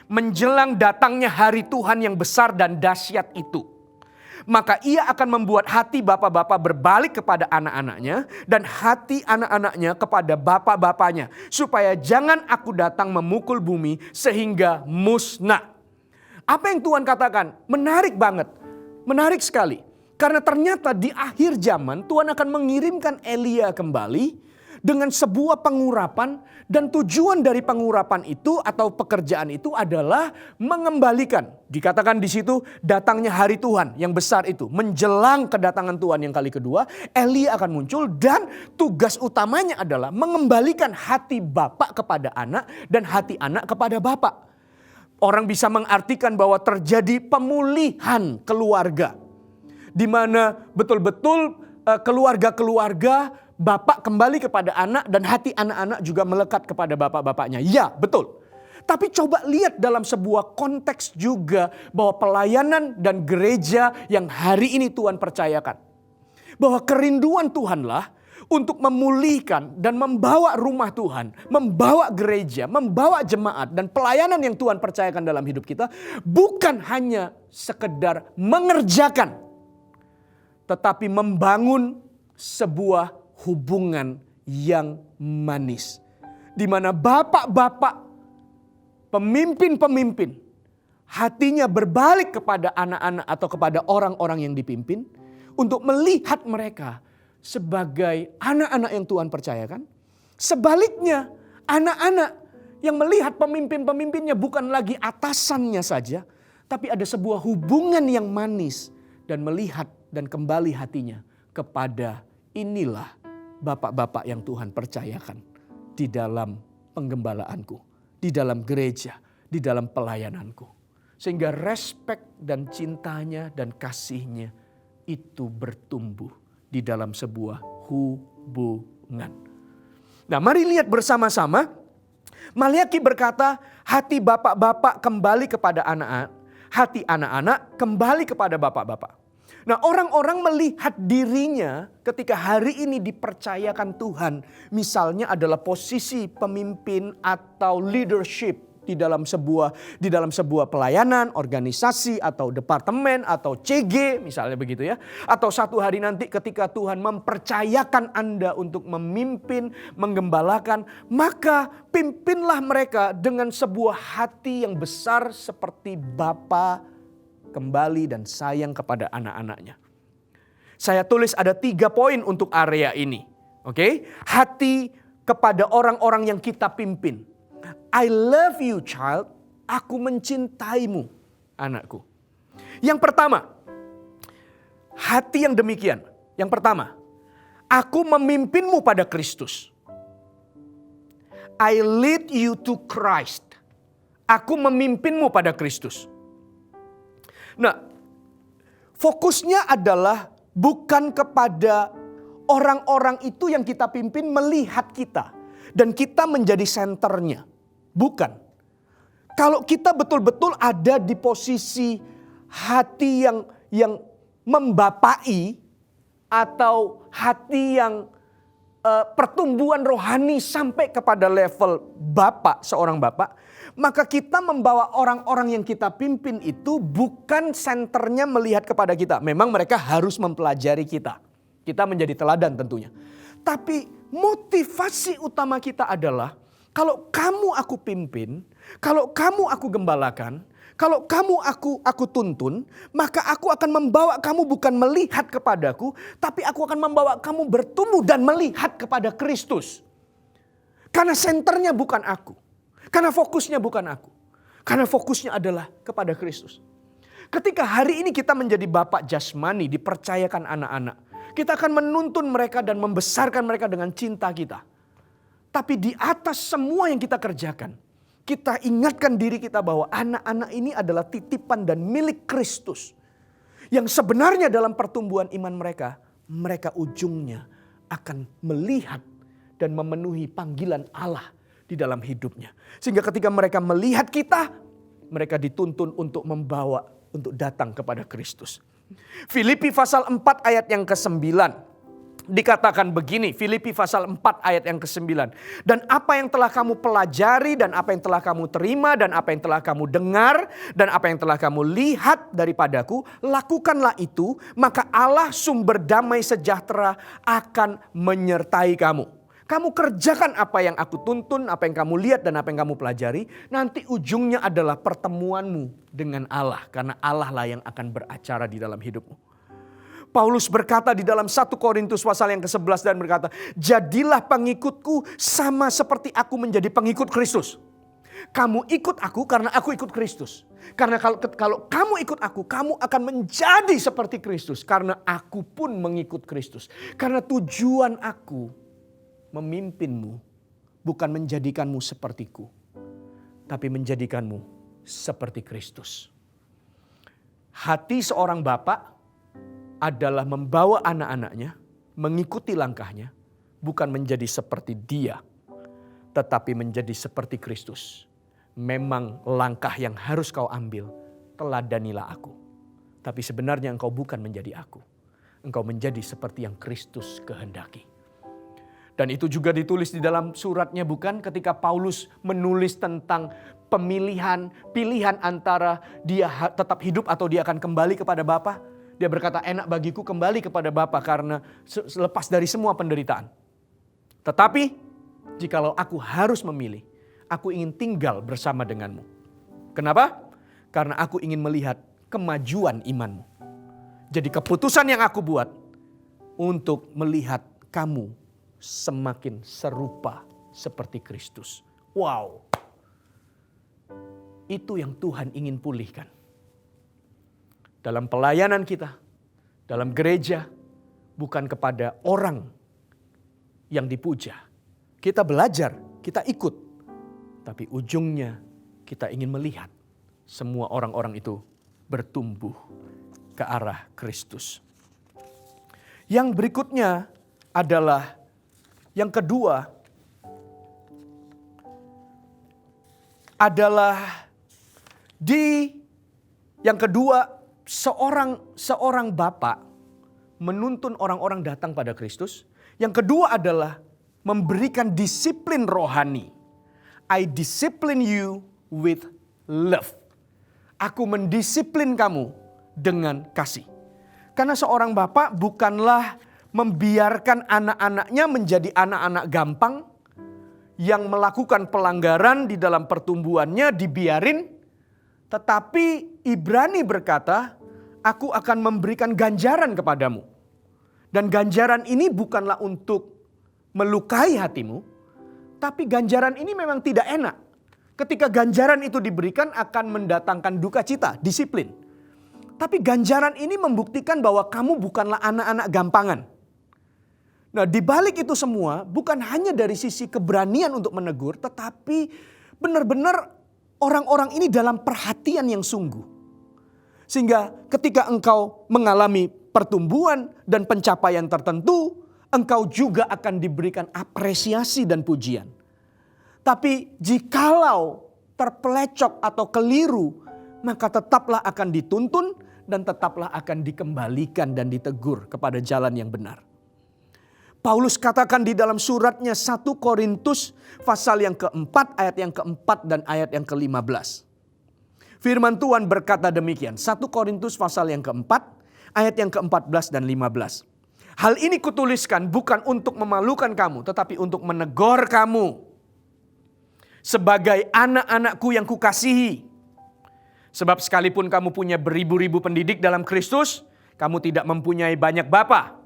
menjelang datangnya hari Tuhan yang besar dan dahsyat itu. Maka ia akan membuat hati bapak-bapak berbalik kepada anak-anaknya dan hati anak-anaknya kepada bapak-bapaknya. Supaya jangan aku datang memukul bumi sehingga musnah. Apa yang Tuhan katakan? Menarik banget. Menarik sekali. Karena ternyata di akhir zaman Tuhan akan mengirimkan Elia kembali dengan sebuah pengurapan. Dan tujuan dari pengurapan itu atau pekerjaan itu adalah mengembalikan. Dikatakan di situ datangnya hari Tuhan yang besar itu. Menjelang kedatangan Tuhan yang kali kedua, Elia akan muncul dan tugas utamanya adalah mengembalikan hati bapak kepada anak dan hati anak kepada bapak. Orang bisa mengartikan bahwa terjadi pemulihan keluarga. Di mana betul-betul keluarga-keluarga bapak kembali kepada anak dan hati anak-anak juga melekat kepada bapak-bapaknya. Ya, betul. Tapi coba lihat dalam sebuah konteks juga bahwa pelayanan dan gereja yang hari ini Tuhan percayakan. Bahwa kerinduan Tuhanlah untuk memulihkan dan membawa rumah Tuhan, membawa gereja, membawa jemaat dan pelayanan yang Tuhan percayakan dalam hidup kita bukan hanya sekedar mengerjakan, tetapi membangun sebuah hubungan yang manis. Di mana bapak-bapak, pemimpin-pemimpin, hatinya berbalik kepada anak-anak atau kepada orang-orang yang dipimpin. Untuk melihat mereka sebagai anak-anak yang Tuhan percayakan. Sebaliknya, anak-anak yang melihat pemimpin-pemimpinnya bukan lagi atasannya saja. Tapi ada sebuah hubungan yang manis. Dan melihat dan kembali hatinya kepada inilah bapak-bapak yang Tuhan percayakan di dalam penggembalaanku, di dalam gereja, di dalam pelayananku. Sehingga respek dan cintanya dan kasihnya itu bertumbuh di dalam sebuah hubungan. Nah, mari lihat bersama-sama. Maleakhi berkata, hati bapak-bapak kembali kepada anak-anak, hati anak-anak kembali kepada bapak-bapak. Nah, orang-orang melihat dirinya ketika hari ini dipercayakan Tuhan. Misalnya adalah posisi pemimpin atau leadership di dalam sebuah pelayanan, organisasi atau departemen atau CG misalnya begitu ya. Atau satu hari nanti ketika Tuhan mempercayakan Anda untuk memimpin, menggembalakan, maka pimpinlah mereka dengan sebuah hati yang besar seperti Bapa kembali dan sayang kepada anak-anaknya. Saya tulis ada 3 poin untuk area ini. Oke? Hati kepada orang-orang yang kita pimpin. I love you child. Aku mencintaimu anakku. Yang pertama. Hati yang demikian. Yang pertama. Aku memimpinmu pada Kristus. I lead you to Christ. Aku memimpinmu pada Kristus. Nah, fokusnya adalah bukan kepada orang-orang itu yang kita pimpin melihat kita. Dan kita menjadi senternya. Bukan. Kalau kita betul-betul ada di posisi hati yang membapai atau hati yang pertumbuhan rohani sampai kepada level seorang bapak, maka kita membawa orang-orang yang kita pimpin itu bukan senternya melihat kepada kita. Memang mereka harus mempelajari kita. Kita menjadi teladan tentunya. Tapi motivasi utama kita adalah kalau kamu aku pimpin, kalau kamu aku gembalakan, kalau kamu aku tuntun, maka aku akan membawa kamu bukan melihat kepadaku, tapi aku akan membawa kamu bertumbuh dan melihat kepada Kristus. Karena senternya bukan aku. Karena fokusnya bukan aku. Karena fokusnya adalah kepada Kristus. Ketika hari ini kita menjadi bapak jasmani, dipercayakan anak-anak, kita akan menuntun mereka dan membesarkan mereka dengan cinta kita. Tapi di atas semua yang kita kerjakan, kita ingatkan diri kita bahwa anak-anak ini adalah titipan dan milik Kristus. Yang sebenarnya dalam pertumbuhan iman mereka ujungnya akan melihat dan memenuhi panggilan Allah di dalam hidupnya. Sehingga ketika mereka melihat kita, mereka dituntun untuk untuk datang kepada Kristus. Filipi pasal 4 ayat yang ke-9. Dikatakan begini, Filipi pasal 4 ayat yang ke-9. Dan apa yang telah kamu pelajari, dan apa yang telah kamu terima, dan apa yang telah kamu dengar, dan apa yang telah kamu lihat daripadaku, lakukanlah itu, maka Allah sumber damai sejahtera akan menyertai kamu. Kamu kerjakan apa yang aku tuntun, apa yang kamu lihat dan apa yang kamu pelajari, nanti ujungnya adalah pertemuanmu dengan Allah. Karena Allah lah yang akan beracara di dalam hidupmu. Paulus berkata di dalam 1 Korintus pasal yang ke-11 dan berkata, jadilah pengikutku sama seperti aku menjadi pengikut Kristus. Kamu ikut aku karena aku ikut Kristus. Karena kalau kamu ikut aku, kamu akan menjadi seperti Kristus. Karena aku pun mengikut Kristus. Karena tujuan aku memimpinmu bukan menjadikanmu sepertiku, tapi menjadikanmu seperti Kristus. Hati seorang bapak adalah membawa anak-anaknya, mengikuti langkahnya, bukan menjadi seperti dia, tetapi menjadi seperti Kristus. Memang langkah yang harus kau ambil, teladanilah aku. Tapi sebenarnya engkau bukan menjadi aku. Engkau menjadi seperti yang Kristus kehendaki. Dan itu juga ditulis di dalam suratnya, bukan, ketika Paulus menulis tentang pilihan antara dia tetap hidup atau dia akan kembali kepada Bapa. Dia berkata, enak bagiku kembali kepada Bapa karena lepas dari semua penderitaan. Tetapi jikalau aku harus memilih, aku ingin tinggal bersama denganmu. Kenapa? Karena aku ingin melihat kemajuan imanmu. Jadi keputusan yang aku buat untuk melihat kamu semakin serupa seperti Kristus. Wow. Itu yang Tuhan ingin pulihkan. Dalam pelayanan kita, dalam gereja, bukan kepada orang yang dipuja. Kita belajar, kita ikut. Tapi ujungnya kita ingin melihat semua orang-orang itu bertumbuh ke arah Kristus. Yang berikutnya adalah, yang kedua adalah seorang bapak menuntun orang-orang datang pada Kristus. Yang kedua adalah memberikan disiplin rohani. I discipline you with love. Aku mendisiplin kamu dengan kasih. Karena seorang bapak bukanlah membiarkan anak-anaknya menjadi anak-anak gampang yang melakukan pelanggaran di dalam pertumbuhannya dibiarin. Tetapi Ibrani berkata, aku akan memberikan ganjaran kepadamu. Dan ganjaran ini bukanlah untuk melukai hatimu, tapi ganjaran ini memang tidak enak. Ketika ganjaran itu diberikan akan mendatangkan duka cita, disiplin. Tapi ganjaran ini membuktikan bahwa kamu bukanlah anak-anak gampangan. Nah, di balik itu semua bukan hanya dari sisi keberanian untuk menegur, tetapi benar-benar orang-orang ini dalam perhatian yang sungguh. Sehingga ketika engkau mengalami pertumbuhan dan pencapaian tertentu, engkau juga akan diberikan apresiasi dan pujian. Tapi jikalau terpelecok atau keliru, maka tetaplah akan dituntun dan tetaplah akan dikembalikan dan ditegur kepada jalan yang benar. Paulus katakan di dalam suratnya 1 Korintus pasal yang keempat, ayat yang keempat dan ayat yang ke-15. Firman Tuhan berkata demikian, 1 Korintus pasal yang keempat, ayat yang ke-14 dan 15. Hal ini kutuliskan bukan untuk memalukan kamu, tetapi untuk menegur kamu sebagai anak-anakku yang kukasihi. Sebab sekalipun kamu punya beribu-ribu pendidik dalam Kristus, kamu tidak mempunyai banyak bapa.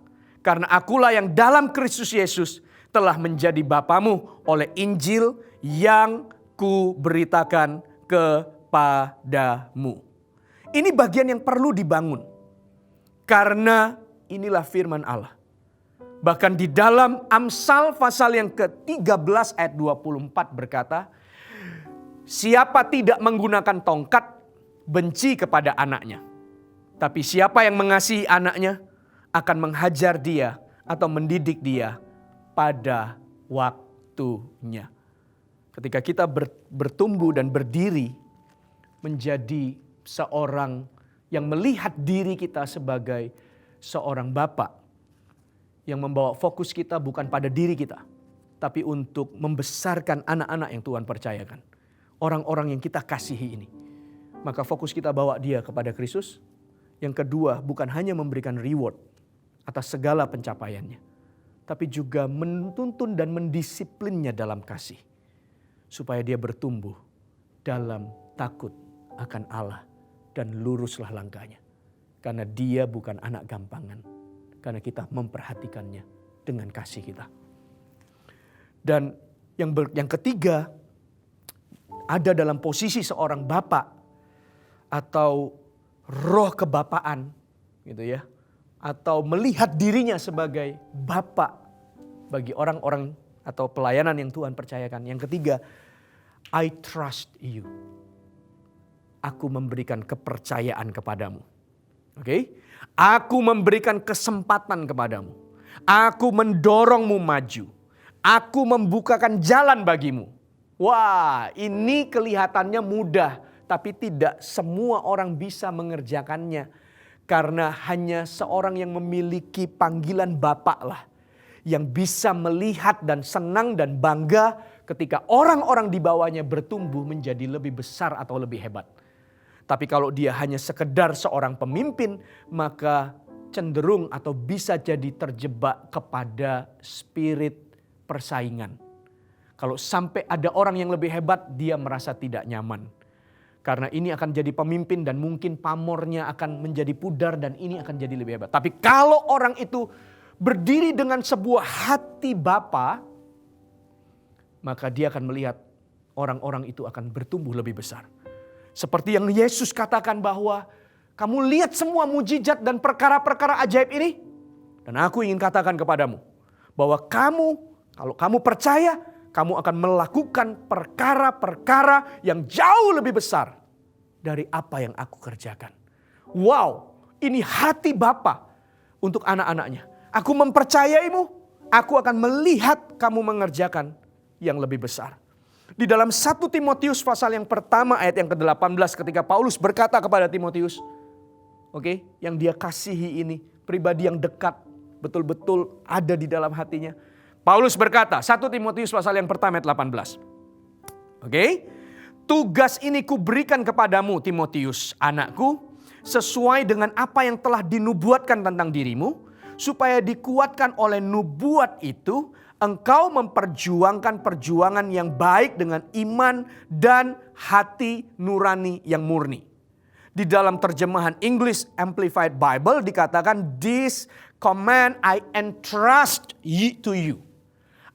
Karena akulah yang dalam Kristus Yesus telah menjadi bapamu oleh Injil yang kuberitakan kepadamu. Ini bagian yang perlu dibangun. Karena inilah firman Allah. Bahkan di dalam Amsal pasal yang ke-13 ayat 24 berkata, siapa tidak menggunakan tongkat benci kepada anaknya. Tapi siapa yang mengasihi anaknya akan menghajar dia atau mendidik dia pada waktunya. Ketika kita bertumbuh dan berdiri menjadi seorang yang melihat diri kita sebagai seorang bapak yang membawa fokus kita bukan pada diri kita, tapi untuk membesarkan anak-anak yang Tuhan percayakan. Orang-orang yang kita kasihi ini. Maka fokus kita bawa dia kepada Kristus. Yang kedua, bukan hanya memberikan reward atas segala pencapaiannya, tapi juga menuntun dan mendisiplinnya dalam kasih. Supaya dia bertumbuh dalam takut akan Allah dan luruslah langkahnya. Karena dia bukan anak gampangan. Karena kita memperhatikannya dengan kasih kita. Dan yang ketiga, ada dalam posisi seorang bapak atau roh kebapaan gitu ya. Atau melihat dirinya sebagai bapak bagi orang-orang atau pelayanan yang Tuhan percayakan. Yang ketiga, I trust you. Aku memberikan kepercayaan kepadamu. Oke? Aku memberikan kesempatan kepadamu. Aku mendorongmu maju. Aku membukakan jalan bagimu. Wah, ini kelihatannya mudah, tapi tidak semua orang bisa mengerjakannya. Karena hanya seorang yang memiliki panggilan bapak lah yang bisa melihat dan senang dan bangga ketika orang-orang di bawahnya bertumbuh menjadi lebih besar atau lebih hebat. Tapi kalau dia hanya sekedar seorang pemimpin, maka cenderung atau bisa jadi terjebak kepada spirit persaingan. Kalau sampai ada orang yang lebih hebat, dia merasa tidak nyaman. Karena ini akan jadi pemimpin dan mungkin pamornya akan menjadi pudar dan ini akan jadi lebih hebat. Tapi kalau orang itu berdiri dengan sebuah hati Bapa, maka dia akan melihat orang-orang itu akan bertumbuh lebih besar. Seperti yang Yesus katakan bahwa kamu lihat semua mujizat dan perkara-perkara ajaib ini. Dan aku ingin katakan kepadamu bahwa kalau kamu percaya, kamu akan melakukan perkara-perkara yang jauh lebih besar dari apa yang aku kerjakan. Wow, ini hati Bapa untuk anak-anaknya. Aku mempercayaimu, aku akan melihat kamu mengerjakan yang lebih besar. Di dalam 1 Timotius pasal yang pertama ayat yang ke-18 ketika Paulus berkata kepada Timotius, yang dia kasihi ini, pribadi yang dekat, betul-betul ada di dalam hatinya. Paulus berkata, 1 Timotius pasal yang pertama ayat 18. Tugas ini kuberikan kepadamu Timotius, anakku, sesuai dengan apa yang telah dinubuatkan tentang dirimu, supaya dikuatkan oleh nubuat itu, engkau memperjuangkan perjuangan yang baik dengan iman dan hati nurani yang murni. Di dalam terjemahan English Amplified Bible dikatakan, this command I entrust to you.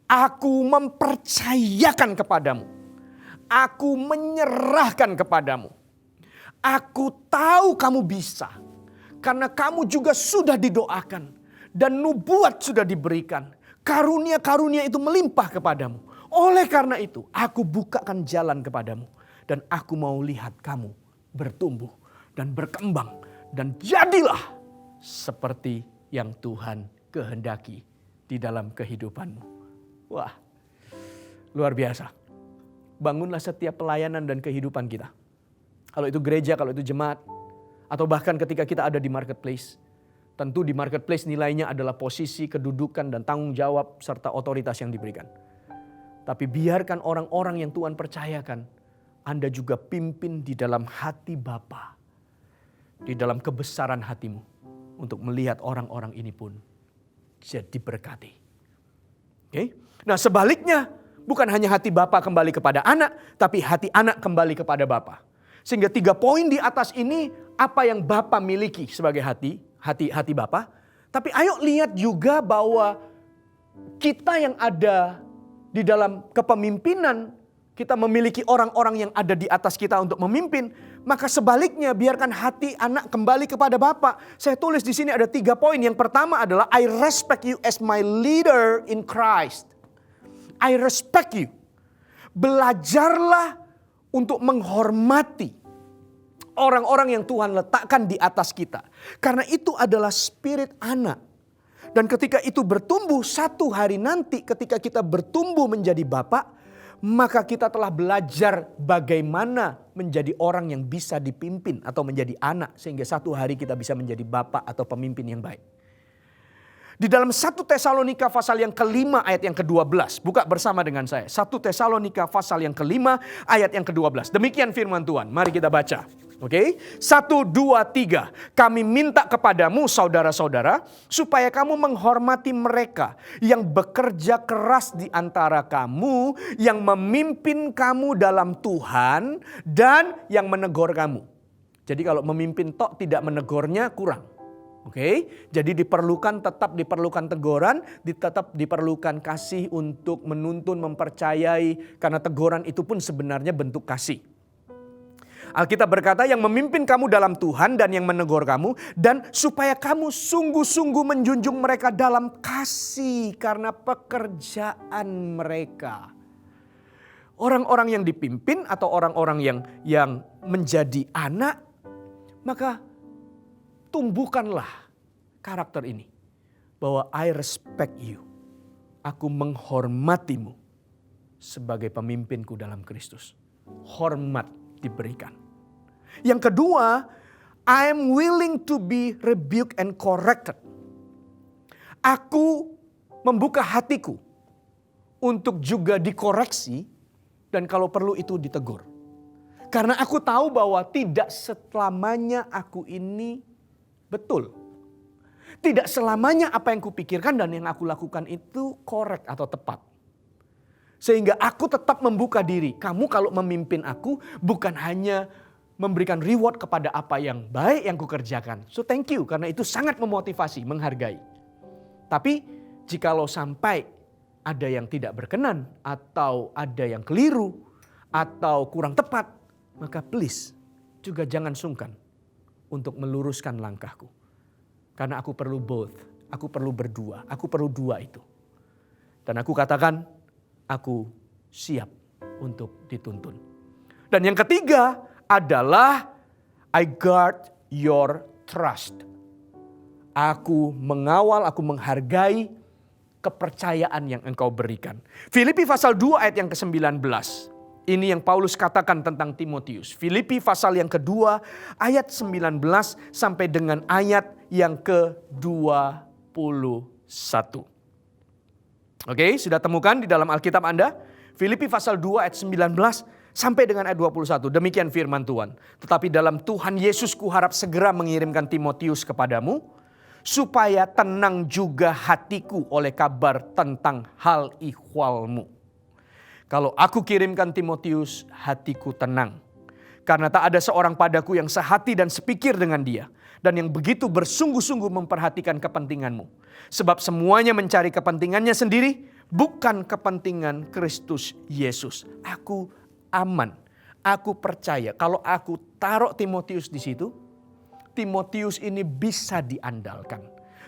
Aku mempercayakan kepadamu. Aku menyerahkan kepadamu. Aku tahu kamu bisa. Karena kamu juga sudah didoakan. Dan nubuat sudah diberikan. Karunia-karunia itu melimpah kepadamu. Oleh karena itu, aku bukakan jalan kepadamu. Dan aku mau lihat kamu bertumbuh dan berkembang. Dan jadilah seperti yang Tuhan kehendaki di dalam kehidupanmu. Wah, luar biasa. bangunlah setiap pelayanan dan kehidupan kita. Kalau itu gereja, kalau itu jemaat, atau bahkan ketika kita ada di marketplace. Tentu di marketplace nilainya adalah posisi, kedudukan, dan tanggung jawab serta otoritas yang diberikan. Tapi biarkan orang-orang yang Tuhan percayakan, Anda juga pimpin di dalam hati Bapa, di dalam kebesaran hatimu, untuk melihat orang-orang ini pun jadi berkati. Oke? Nah sebaliknya, bukan hanya hati Bapa kembali kepada anak, tapi hati anak kembali kepada Bapa. Sehingga 3 poin di atas ini, apa yang Bapa miliki sebagai hati Bapa. Tapi ayo lihat juga bahwa kita yang ada di dalam kepemimpinan, kita memiliki orang-orang yang ada di atas kita untuk memimpin. Maka sebaliknya biarkan hati anak kembali kepada Bapa. Saya tulis di sini ada 3 poin. Yang pertama adalah I respect you as my leader in Christ. I respect you. Belajarlah untuk menghormati orang-orang yang Tuhan letakkan di atas kita. Karena itu adalah spirit anak. Dan ketika itu bertumbuh, satu hari nanti ketika kita bertumbuh menjadi bapak, maka kita telah belajar bagaimana menjadi orang yang bisa dipimpin atau menjadi anak. Sehingga satu hari kita bisa menjadi bapak atau pemimpin yang baik. Di dalam 1 Tesalonika pasal yang ke-5 ayat yang ke-12. Buka bersama dengan saya. 1 Tesalonika pasal yang ke-5 ayat yang ke-12. Demikian firman Tuhan. Mari kita baca. Oke, 1, 2, 3. Kami minta kepadamu saudara-saudara supaya kamu menghormati mereka yang bekerja keras di antara kamu, yang memimpin kamu dalam Tuhan dan yang menegur kamu. Jadi kalau memimpin tok tidak menegurnya kurang. Oke, jadi tetap diperlukan teguran, tetap diperlukan kasih untuk menuntun, mempercayai, karena teguran itu pun sebenarnya bentuk kasih. Alkitab berkata yang memimpin kamu dalam Tuhan dan yang menegur kamu, dan supaya kamu sungguh-sungguh menjunjung mereka dalam kasih karena pekerjaan mereka. Orang-orang yang dipimpin atau orang-orang yang menjadi anak, maka tumbuhkanlah karakter ini. Bahwa I respect you. Aku menghormatimu sebagai pemimpinku dalam Kristus. Hormat diberikan. Yang kedua, I am willing to be rebuked and corrected. Aku membuka hatiku untuk juga dikoreksi dan kalau perlu itu ditegur. Karena aku tahu bahwa tidak selamanya aku ini betul. Tidak selamanya apa yang kupikirkan dan yang aku lakukan itu korek atau tepat. Sehingga aku tetap membuka diri. Kamu kalau memimpin aku bukan hanya memberikan reward kepada apa yang baik yang kukerjakan. So thank you karena itu sangat memotivasi, menghargai. Tapi jikalau sampai ada yang tidak berkenan atau ada yang keliru atau kurang tepat, maka please juga jangan sungkan untuk meluruskan langkahku. Karena aku perlu both, aku perlu berdua, aku perlu dua itu. Dan aku katakan, aku siap untuk dituntun. Dan yang ketiga adalah I guard your trust. Aku mengawal, aku menghargai kepercayaan yang engkau berikan. Filipi pasal 2 ayat yang ke-19. Ini yang Paulus katakan tentang Timotius. Filipi pasal yang kedua ayat 19 sampai dengan ayat yang ke-21. Oke, sudah temukan di dalam Alkitab Anda? Filipi pasal 2 ayat 19 sampai dengan ayat 21. Demikian firman Tuhan. Tetapi dalam Tuhan Yesus kuharap segera mengirimkan Timotius kepadamu, supaya tenang juga hatiku oleh kabar tentang hal ihwalmu. Kalau aku kirimkan Timotius, hatiku tenang. Karena tak ada seorang padaku yang sehati dan sepikir dengan dia. Dan yang begitu bersungguh-sungguh memperhatikan kepentinganmu. Sebab semuanya mencari kepentingannya sendiri, bukan kepentingan Kristus Yesus. Aku aman. Aku percaya kalau aku taruh Timotius di situ, Timotius ini bisa diandalkan.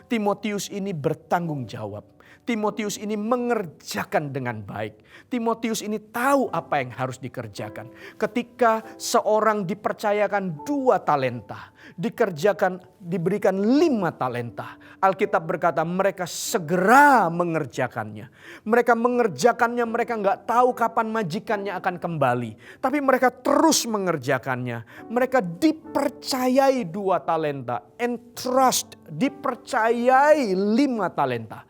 Timotius ini bertanggung jawab. Timotius ini mengerjakan dengan baik. Timotius ini tahu apa yang harus dikerjakan. Ketika seorang dipercayakan 2 talenta, diberikan 5 talenta. Alkitab berkata mereka segera mengerjakannya. Mereka mengerjakannya, mereka nggak tahu kapan majikannya akan kembali. Tapi mereka terus mengerjakannya. Mereka dipercayai 2 talenta. Entrust, dipercayai 5 talenta.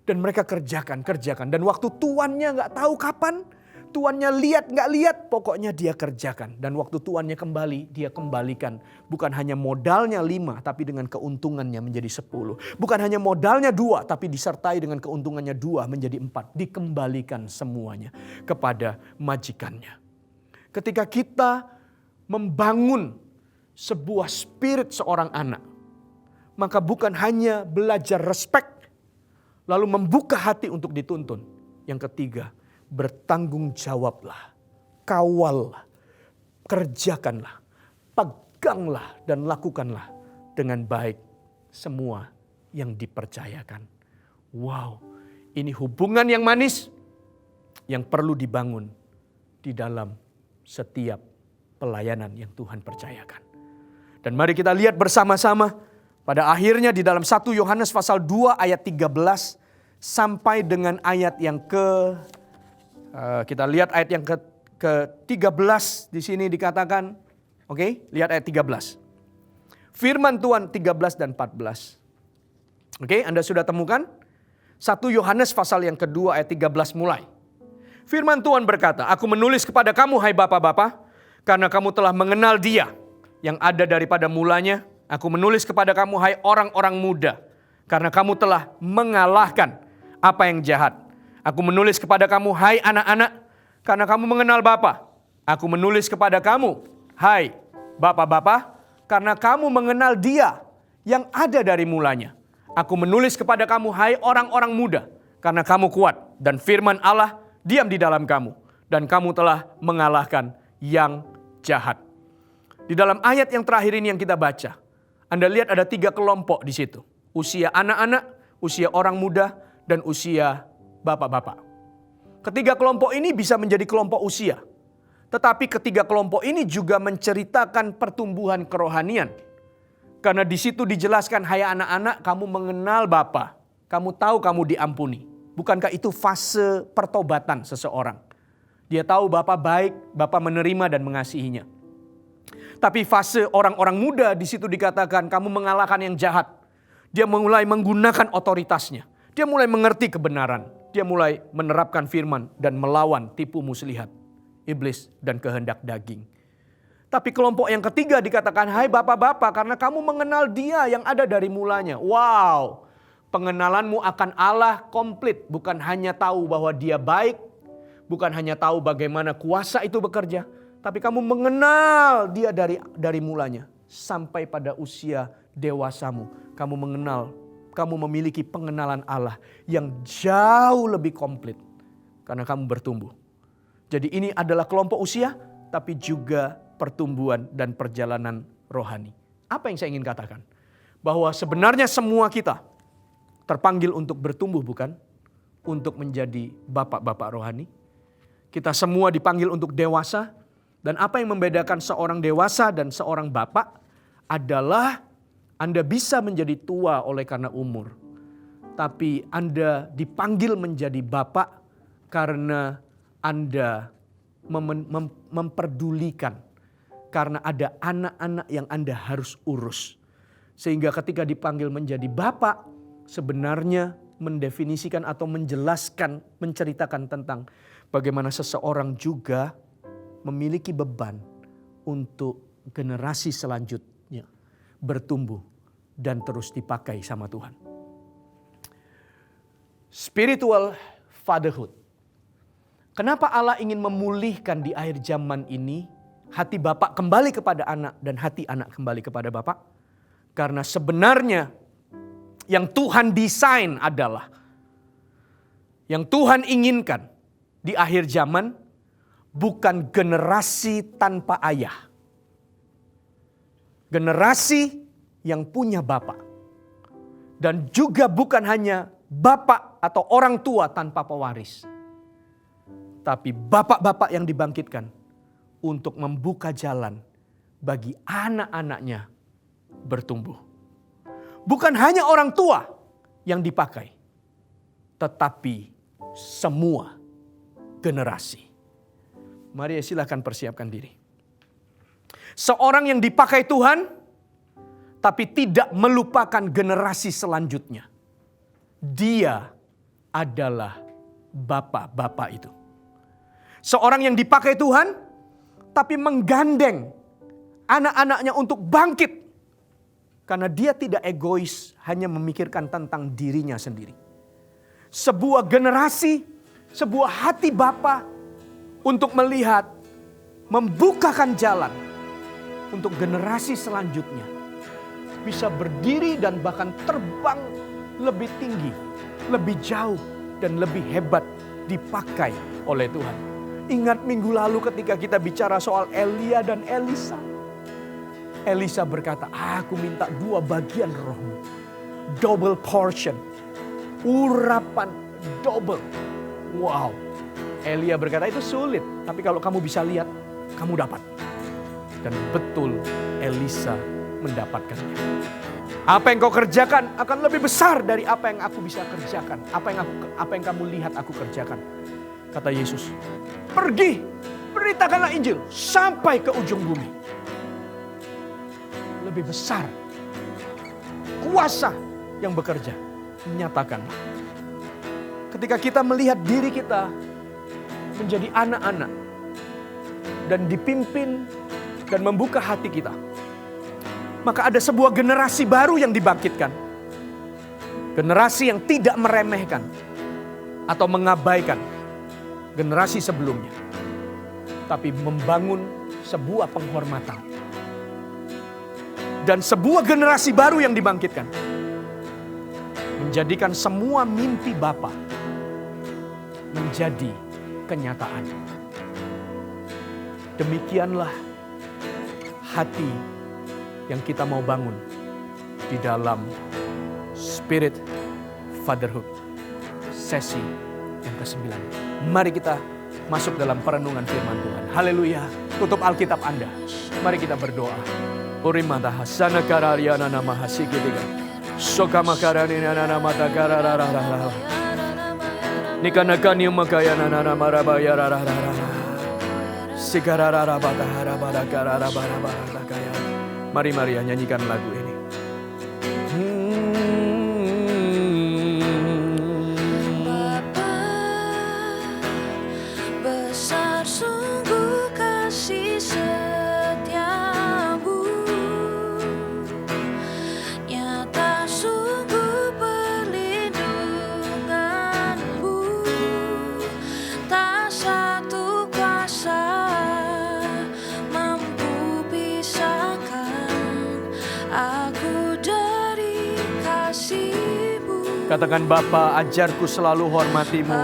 Dan mereka kerjakan. Dan waktu tuannya nggak tahu kapan, tuannya lihat nggak lihat, pokoknya dia kerjakan. Dan waktu tuannya kembali, dia kembalikan. Bukan hanya modalnya 5, tapi dengan keuntungannya menjadi 10. Bukan hanya modalnya 2, tapi disertai dengan keuntungannya 2 menjadi 4. Dikembalikan semuanya kepada majikannya. Ketika kita membangun sebuah spirit seorang anak, maka bukan hanya belajar respect, lalu membuka hati untuk dituntun. Yang ketiga, bertanggung jawablah, kawallah, kerjakanlah, peganglah dan lakukanlah dengan baik semua yang dipercayakan. Wow, ini hubungan yang manis yang perlu dibangun di dalam setiap pelayanan yang Tuhan percayakan. Dan mari kita lihat bersama-sama pada akhirnya di dalam 1 Yohanes pasal 2 ayat 13 sampai dengan ayat yang kita lihat ayat yang ke-13 di sini dikatakan. Oke, lihat ayat 13. Firman Tuhan 13 dan 14. Oke, Anda sudah temukan? 1 Yohanes pasal yang kedua ayat 13 mulai. Firman Tuhan berkata, "Aku menulis kepada kamu hai bapak-bapak, karena kamu telah mengenal Dia yang ada daripada mulanya. Aku menulis kepada kamu hai orang-orang muda, karena kamu telah mengalahkan apa yang jahat. Aku menulis kepada kamu hai anak-anak, karena kamu mengenal Bapa. Aku menulis kepada kamu hai bapak-bapak, karena kamu mengenal Dia yang ada dari mulanya. Aku menulis kepada kamu hai orang-orang muda, karena kamu kuat dan firman Allah diam di dalam kamu, dan kamu telah mengalahkan yang jahat." Di dalam ayat yang terakhir ini yang kita baca, Anda lihat ada 3 kelompok di situ. Usia anak-anak, usia orang muda, dan usia bapak-bapak. Ketiga kelompok ini bisa menjadi kelompok usia. Tetapi ketiga kelompok ini juga menceritakan pertumbuhan kerohanian. Karena di situ dijelaskan, hai anak-anak, kamu mengenal Bapa. Kamu tahu kamu diampuni. Bukankah itu fase pertobatan seseorang? Dia tahu Bapa baik, Bapa menerima dan mengasihinya. Tapi fase orang-orang muda di situ dikatakan kamu mengalahkan yang jahat. Dia mulai menggunakan otoritasnya. Dia mulai mengerti kebenaran. Dia mulai menerapkan firman dan melawan tipu muslihat, iblis dan kehendak daging. Tapi kelompok yang ketiga dikatakan, hai bapak-bapak, karena kamu mengenal Dia yang ada dari mulanya. Wow, pengenalanmu akan Allah komplit. Bukan hanya tahu bahwa Dia baik, bukan hanya tahu bagaimana kuasa itu bekerja, tapi kamu mengenal Dia dari mulanya sampai pada usia dewasamu. Kamu mengenal, kamu memiliki pengenalan Allah yang jauh lebih komplit karena kamu bertumbuh. Jadi ini adalah kelompok usia, tapi juga pertumbuhan dan perjalanan rohani. Apa yang saya ingin katakan? Bahwa sebenarnya semua kita terpanggil untuk bertumbuh, bukan? Untuk menjadi bapak-bapak rohani. Kita semua dipanggil untuk dewasa. Dan apa yang membedakan seorang dewasa dan seorang bapak adalah Anda bisa menjadi tua oleh karena umur. Tapi Anda dipanggil menjadi bapak karena Anda memperdulikan. Karena ada anak-anak yang Anda harus urus. Sehingga ketika dipanggil menjadi bapak, sebenarnya mendefinisikan atau menjelaskan, menceritakan tentang bagaimana seseorang juga memiliki beban untuk generasi selanjutnya bertumbuh dan terus dipakai sama Tuhan. Spiritual fatherhood. Kenapa Allah ingin memulihkan di akhir zaman ini hati bapak kembali kepada anak dan hati anak kembali kepada bapak? Karena sebenarnya yang Tuhan desain adalah, yang Tuhan inginkan di akhir zaman bukan generasi tanpa ayah. Generasi yang punya bapak. Dan juga bukan hanya bapak atau orang tua tanpa pewaris. Tapi bapak-bapak yang dibangkitkan untuk membuka jalan bagi anak-anaknya bertumbuh. Bukan hanya orang tua yang dipakai, tetapi semua generasi. Mari silakan persiapkan diri. Seorang yang dipakai Tuhan, tapi tidak melupakan generasi selanjutnya. Dia adalah bapak-bapak itu. Seorang yang dipakai Tuhan, tapi menggandeng anak-anaknya untuk bangkit. Karena dia tidak egois, hanya memikirkan tentang dirinya sendiri. Sebuah generasi, sebuah hati bapa untuk melihat, membukakan jalan untuk generasi selanjutnya bisa berdiri dan bahkan terbang lebih tinggi, lebih jauh dan lebih hebat dipakai oleh Tuhan. Ingat minggu lalu ketika kita bicara soal Elia dan Elisa. Elisa berkata, aku minta 2 bagian rohmu. Double portion. Urapan double. Wow. Elia berkata itu sulit. Tapi kalau kamu bisa lihat, kamu dapat. Dan betul Elisa mendapatkannya. Apa yang kau kerjakan akan lebih besar dari apa yang aku bisa kerjakan. Apa yang kamu lihat aku kerjakan. Kata Yesus, pergi, beritakanlah Injil sampai ke ujung bumi. Lebih besar kuasa yang bekerja, nyatakan. Ketika kita melihat diri kita menjadi anak-anak dan dipimpin dan membuka hati kita, maka ada sebuah generasi baru yang dibangkitkan. Generasi yang tidak meremehkan atau mengabaikan generasi sebelumnya, tapi membangun sebuah penghormatan. Dan sebuah generasi baru yang dibangkitkan, menjadikan semua mimpi Bapa menjadi kenyataan. Demikianlah hati yang kita mau bangun di dalam Spirit Fatherhood sesi yang ke-9. Mari kita masuk dalam perenungan firman Tuhan. Haleluya. Tutup Alkitab Anda. Mari kita berdoa. Urimata hasana karariana nama hasikitiga. Soka makarani nana mata kararararara. Nikanakani makayana nana marabaya rararara. Sikararara batahara barakarara barabara kaya. Mari Maria nyanyikan lagu ini. Katakan, Bapa, ajarku selalu hormatimu.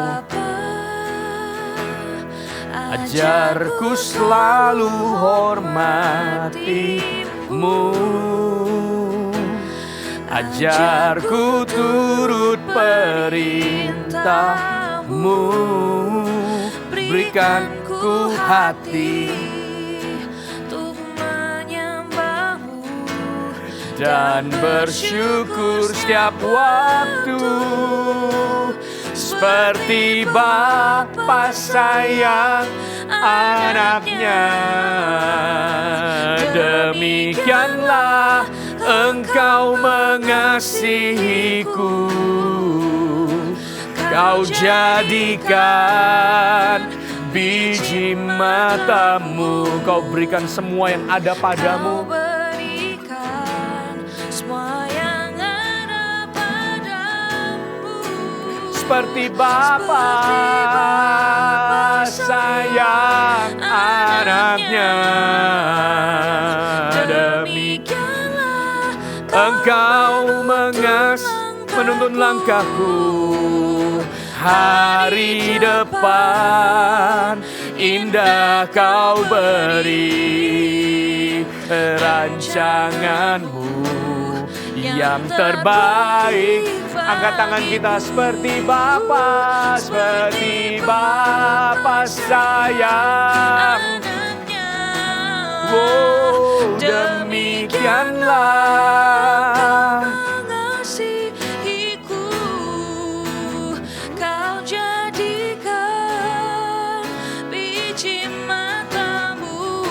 Ajarku selalu hormatimu. Ajarku turut perintahmu. Berikanku hati dan bersyukur setiap waktu, seperti Bapa sayang anaknya. Demikianlah Engkau mengasihiku. Kau jadikan biji matamu, Kau berikan semua yang ada padamu. Seperti Bapa sayang anaknya, demikianlah Engkau menuntun langkahku. Hari depan indah Kau beri, rancanganmu yang terbaik. Angkat tangan kita seperti Bapa, seperti Bapa sayang. Oh, demikianlah mengasihiku, kau jadikan biji matamu,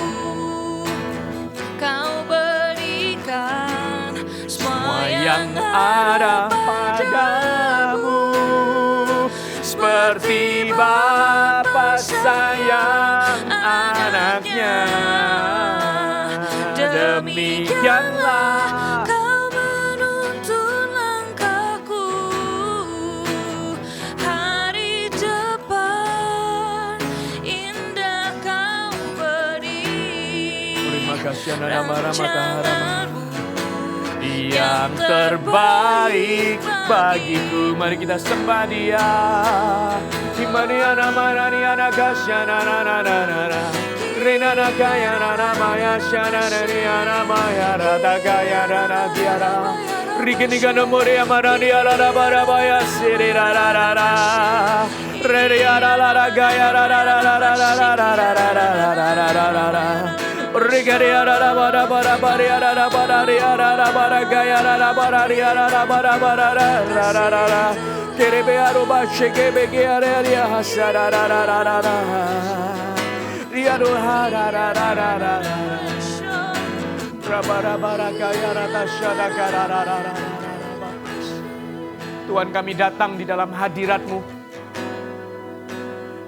kau berikan semua yang ada padamu, seperti Bapa sayang anaknya. Demikianlah kau menuntun langkahku, hari depan indah kau beri. Terima kasih yang terbaik bagiku. Mari kita sembah Dia. Himaniana maraniana kasyana Rinana kaya rana maya shana riana maya rada kaya rana diara Rigini gana moria marani ala bara baya siri rara rara Reri ara la gaya rara rara rara Rigari ara bara bara bari ara bara riara bara gaya rara bara riara bara bara rara rara Kerebe aruba sheke begi ara ria hasara rara rara Tuhan, kami datang di dalam hadirat-Mu.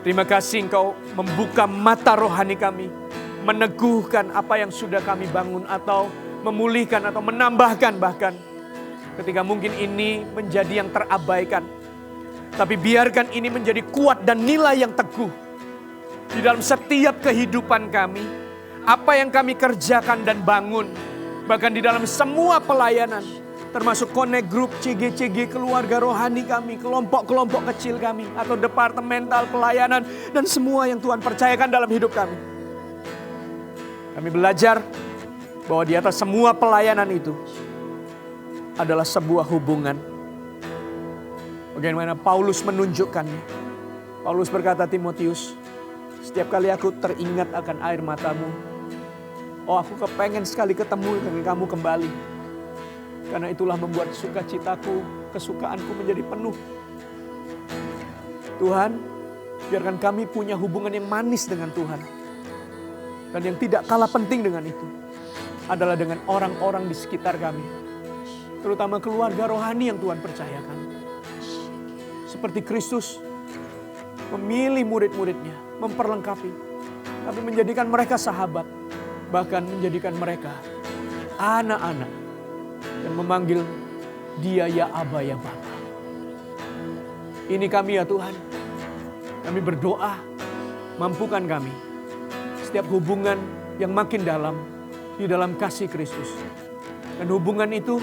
Terima kasih Engkau membuka mata rohani kami, meneguhkan apa yang sudah kami bangun atau memulihkan atau menambahkan bahkan ketika mungkin ini menjadi yang terabaikan. Tapi biarkan ini menjadi kuat dan nilai yang teguh di dalam setiap kehidupan kami, apa yang kami kerjakan dan bangun, bahkan di dalam semua pelayanan, termasuk connect group, CG-CG, keluarga rohani kami, kelompok-kelompok kecil kami, atau departemental pelayanan, dan semua yang Tuhan percayakan dalam hidup kami. Kami belajar bahwa di atas semua pelayanan itu adalah sebuah hubungan. Bagaimana Paulus menunjukkannya. Paulus berkata, Timotius, setiap kali aku teringat akan air matamu, oh aku kepengen sekali ketemu dengan kamu kembali. Karena itulah membuat sukacitaku, kesukaanku menjadi penuh. Tuhan, biarkan kami punya hubungan yang manis dengan Tuhan. Dan yang tidak kalah penting dengan itu adalah dengan orang-orang di sekitar kami. Terutama keluarga rohani yang Tuhan percayakan. Seperti Kristus memilih murid-muridnya, memperlengkapi, tapi menjadikan mereka sahabat, bahkan menjadikan mereka anak-anak, dan memanggil Dia ya Aba ya Bapa. Ini kami ya Tuhan, kami berdoa, mampukan kami setiap hubungan yang makin dalam di dalam kasih Kristus, dan hubungan itu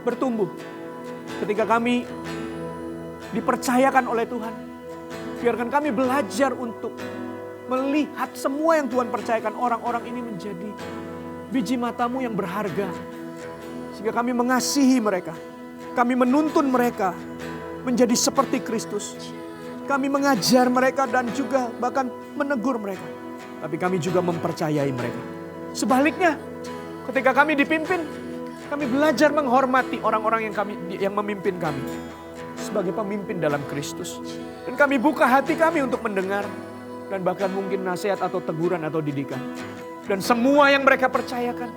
bertumbuh ketika kami dipercayakan oleh Tuhan. Biarkan kami belajar untuk melihat semua yang Tuhan percayakan orang-orang ini menjadi biji matamu yang berharga. Sehingga kami mengasihi mereka. Kami menuntun mereka menjadi seperti Kristus. Kami mengajar mereka dan juga bahkan menegur mereka. Tapi kami juga mempercayai mereka. Sebaliknya, ketika kami dipimpin, kami belajar menghormati orang-orang yang memimpin kami sebagai pemimpin dalam Kristus. Dan kami buka hati kami untuk mendengar dan bahkan mungkin nasihat atau teguran atau didikan. Dan semua yang mereka percayakan,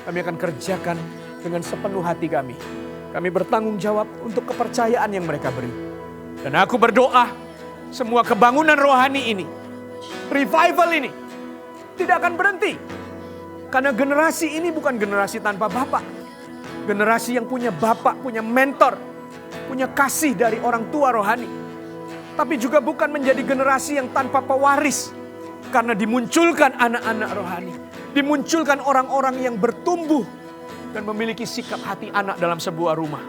kami akan kerjakan dengan sepenuh hati kami. Kami bertanggung jawab untuk kepercayaan yang mereka beri. Dan aku berdoa, semua kebangunan rohani ini, revival ini, tidak akan berhenti. Karena generasi ini bukan generasi tanpa bapak. Generasi yang punya bapak, punya mentor, punya kasih dari orang tua rohani. Tapi juga bukan menjadi generasi yang tanpa pewaris. Karena dimunculkan anak-anak rohani. Dimunculkan orang-orang yang bertumbuh dan memiliki sikap hati anak dalam sebuah rumah.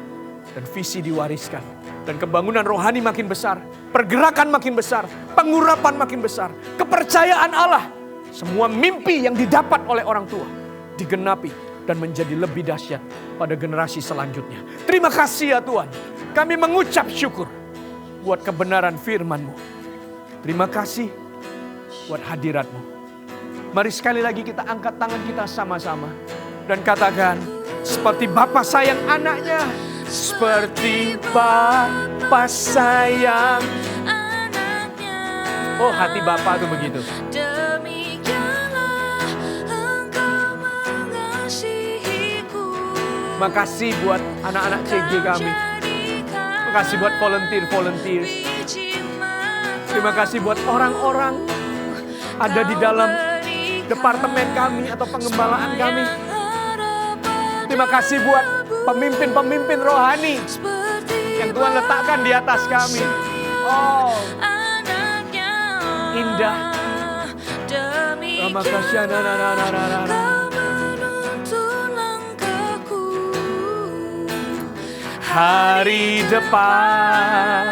Dan visi diwariskan. Dan kebangunan rohani makin besar. Pergerakan makin besar. Pengurapan makin besar. Kepercayaan Allah. Semua mimpi yang didapat oleh orang tua digenapi dan menjadi lebih dahsyat pada generasi selanjutnya. Terima kasih ya Tuhan. Kami mengucap syukur buat kebenaran firman-Mu. Terima kasih buat hadirat-Mu. Mari sekali lagi kita angkat tangan kita sama-sama. Dan katakan, seperti Bapa sayang anaknya. Seperti Bapa sayang. Oh, hati Bapa tuh begitu. Demikianlah Engkau mengasihiku. Makasih buat anak-anak CG kami. Makasih buat volunteers. Terima kasih buat orang-orang ada di dalam departemen kami atau pengembalaan kami. Terima kasih buat pemimpin-pemimpin rohani yang Tuhan letakkan di atas kami. Oh, indah. Terima kasih. Hari depan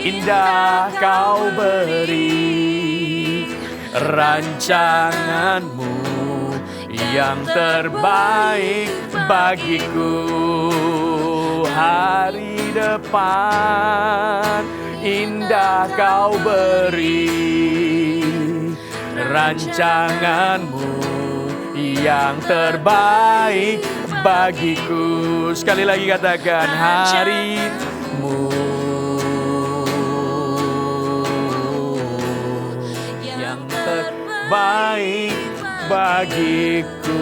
indah Kau beri, rancangan-Mu yang terbaik bagiku. Hari depan indah Kau beri, rancangan-Mu yang terbaik bagiku. Sekali lagi katakan, hari-Mu yang terbaik bagiku.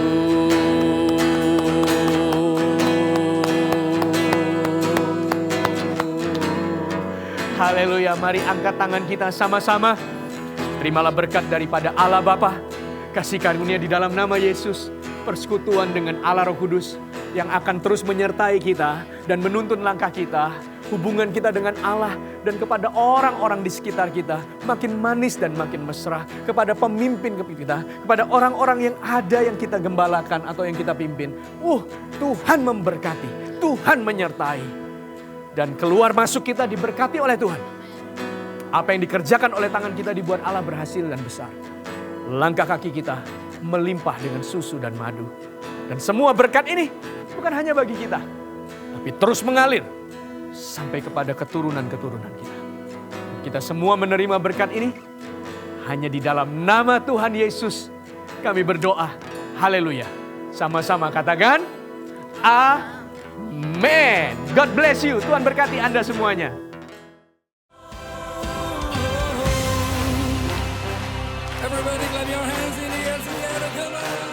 Haleluya, mari angkat tangan kita sama-sama. Terimalah berkat daripada Allah Bapa, kasih karunia di dalam nama Yesus, persekutuan dengan Allah Roh Kudus yang akan terus menyertai kita dan menuntun langkah kita, hubungan kita dengan Allah dan kepada orang-orang di sekitar kita makin manis dan makin mesra, kepada pemimpin kita, kepada orang-orang yang ada yang kita gembalakan atau yang kita pimpin. Tuhan memberkati, Tuhan menyertai. Dan keluar masuk kita diberkati oleh Tuhan. Apa yang dikerjakan oleh tangan kita dibuat Allah berhasil dan besar. Langkah kaki kita melimpah dengan susu dan madu. Dan semua berkat ini bukan hanya bagi kita, tapi terus mengalir sampai kepada keturunan-keturunan kita. Kita semua menerima berkat ini hanya di dalam nama Tuhan Yesus. Kami berdoa. Haleluya. Sama-sama katakan, Amen. God bless you. Tuhan berkati Anda semuanya. Everybody clap your hands in the air together, come on.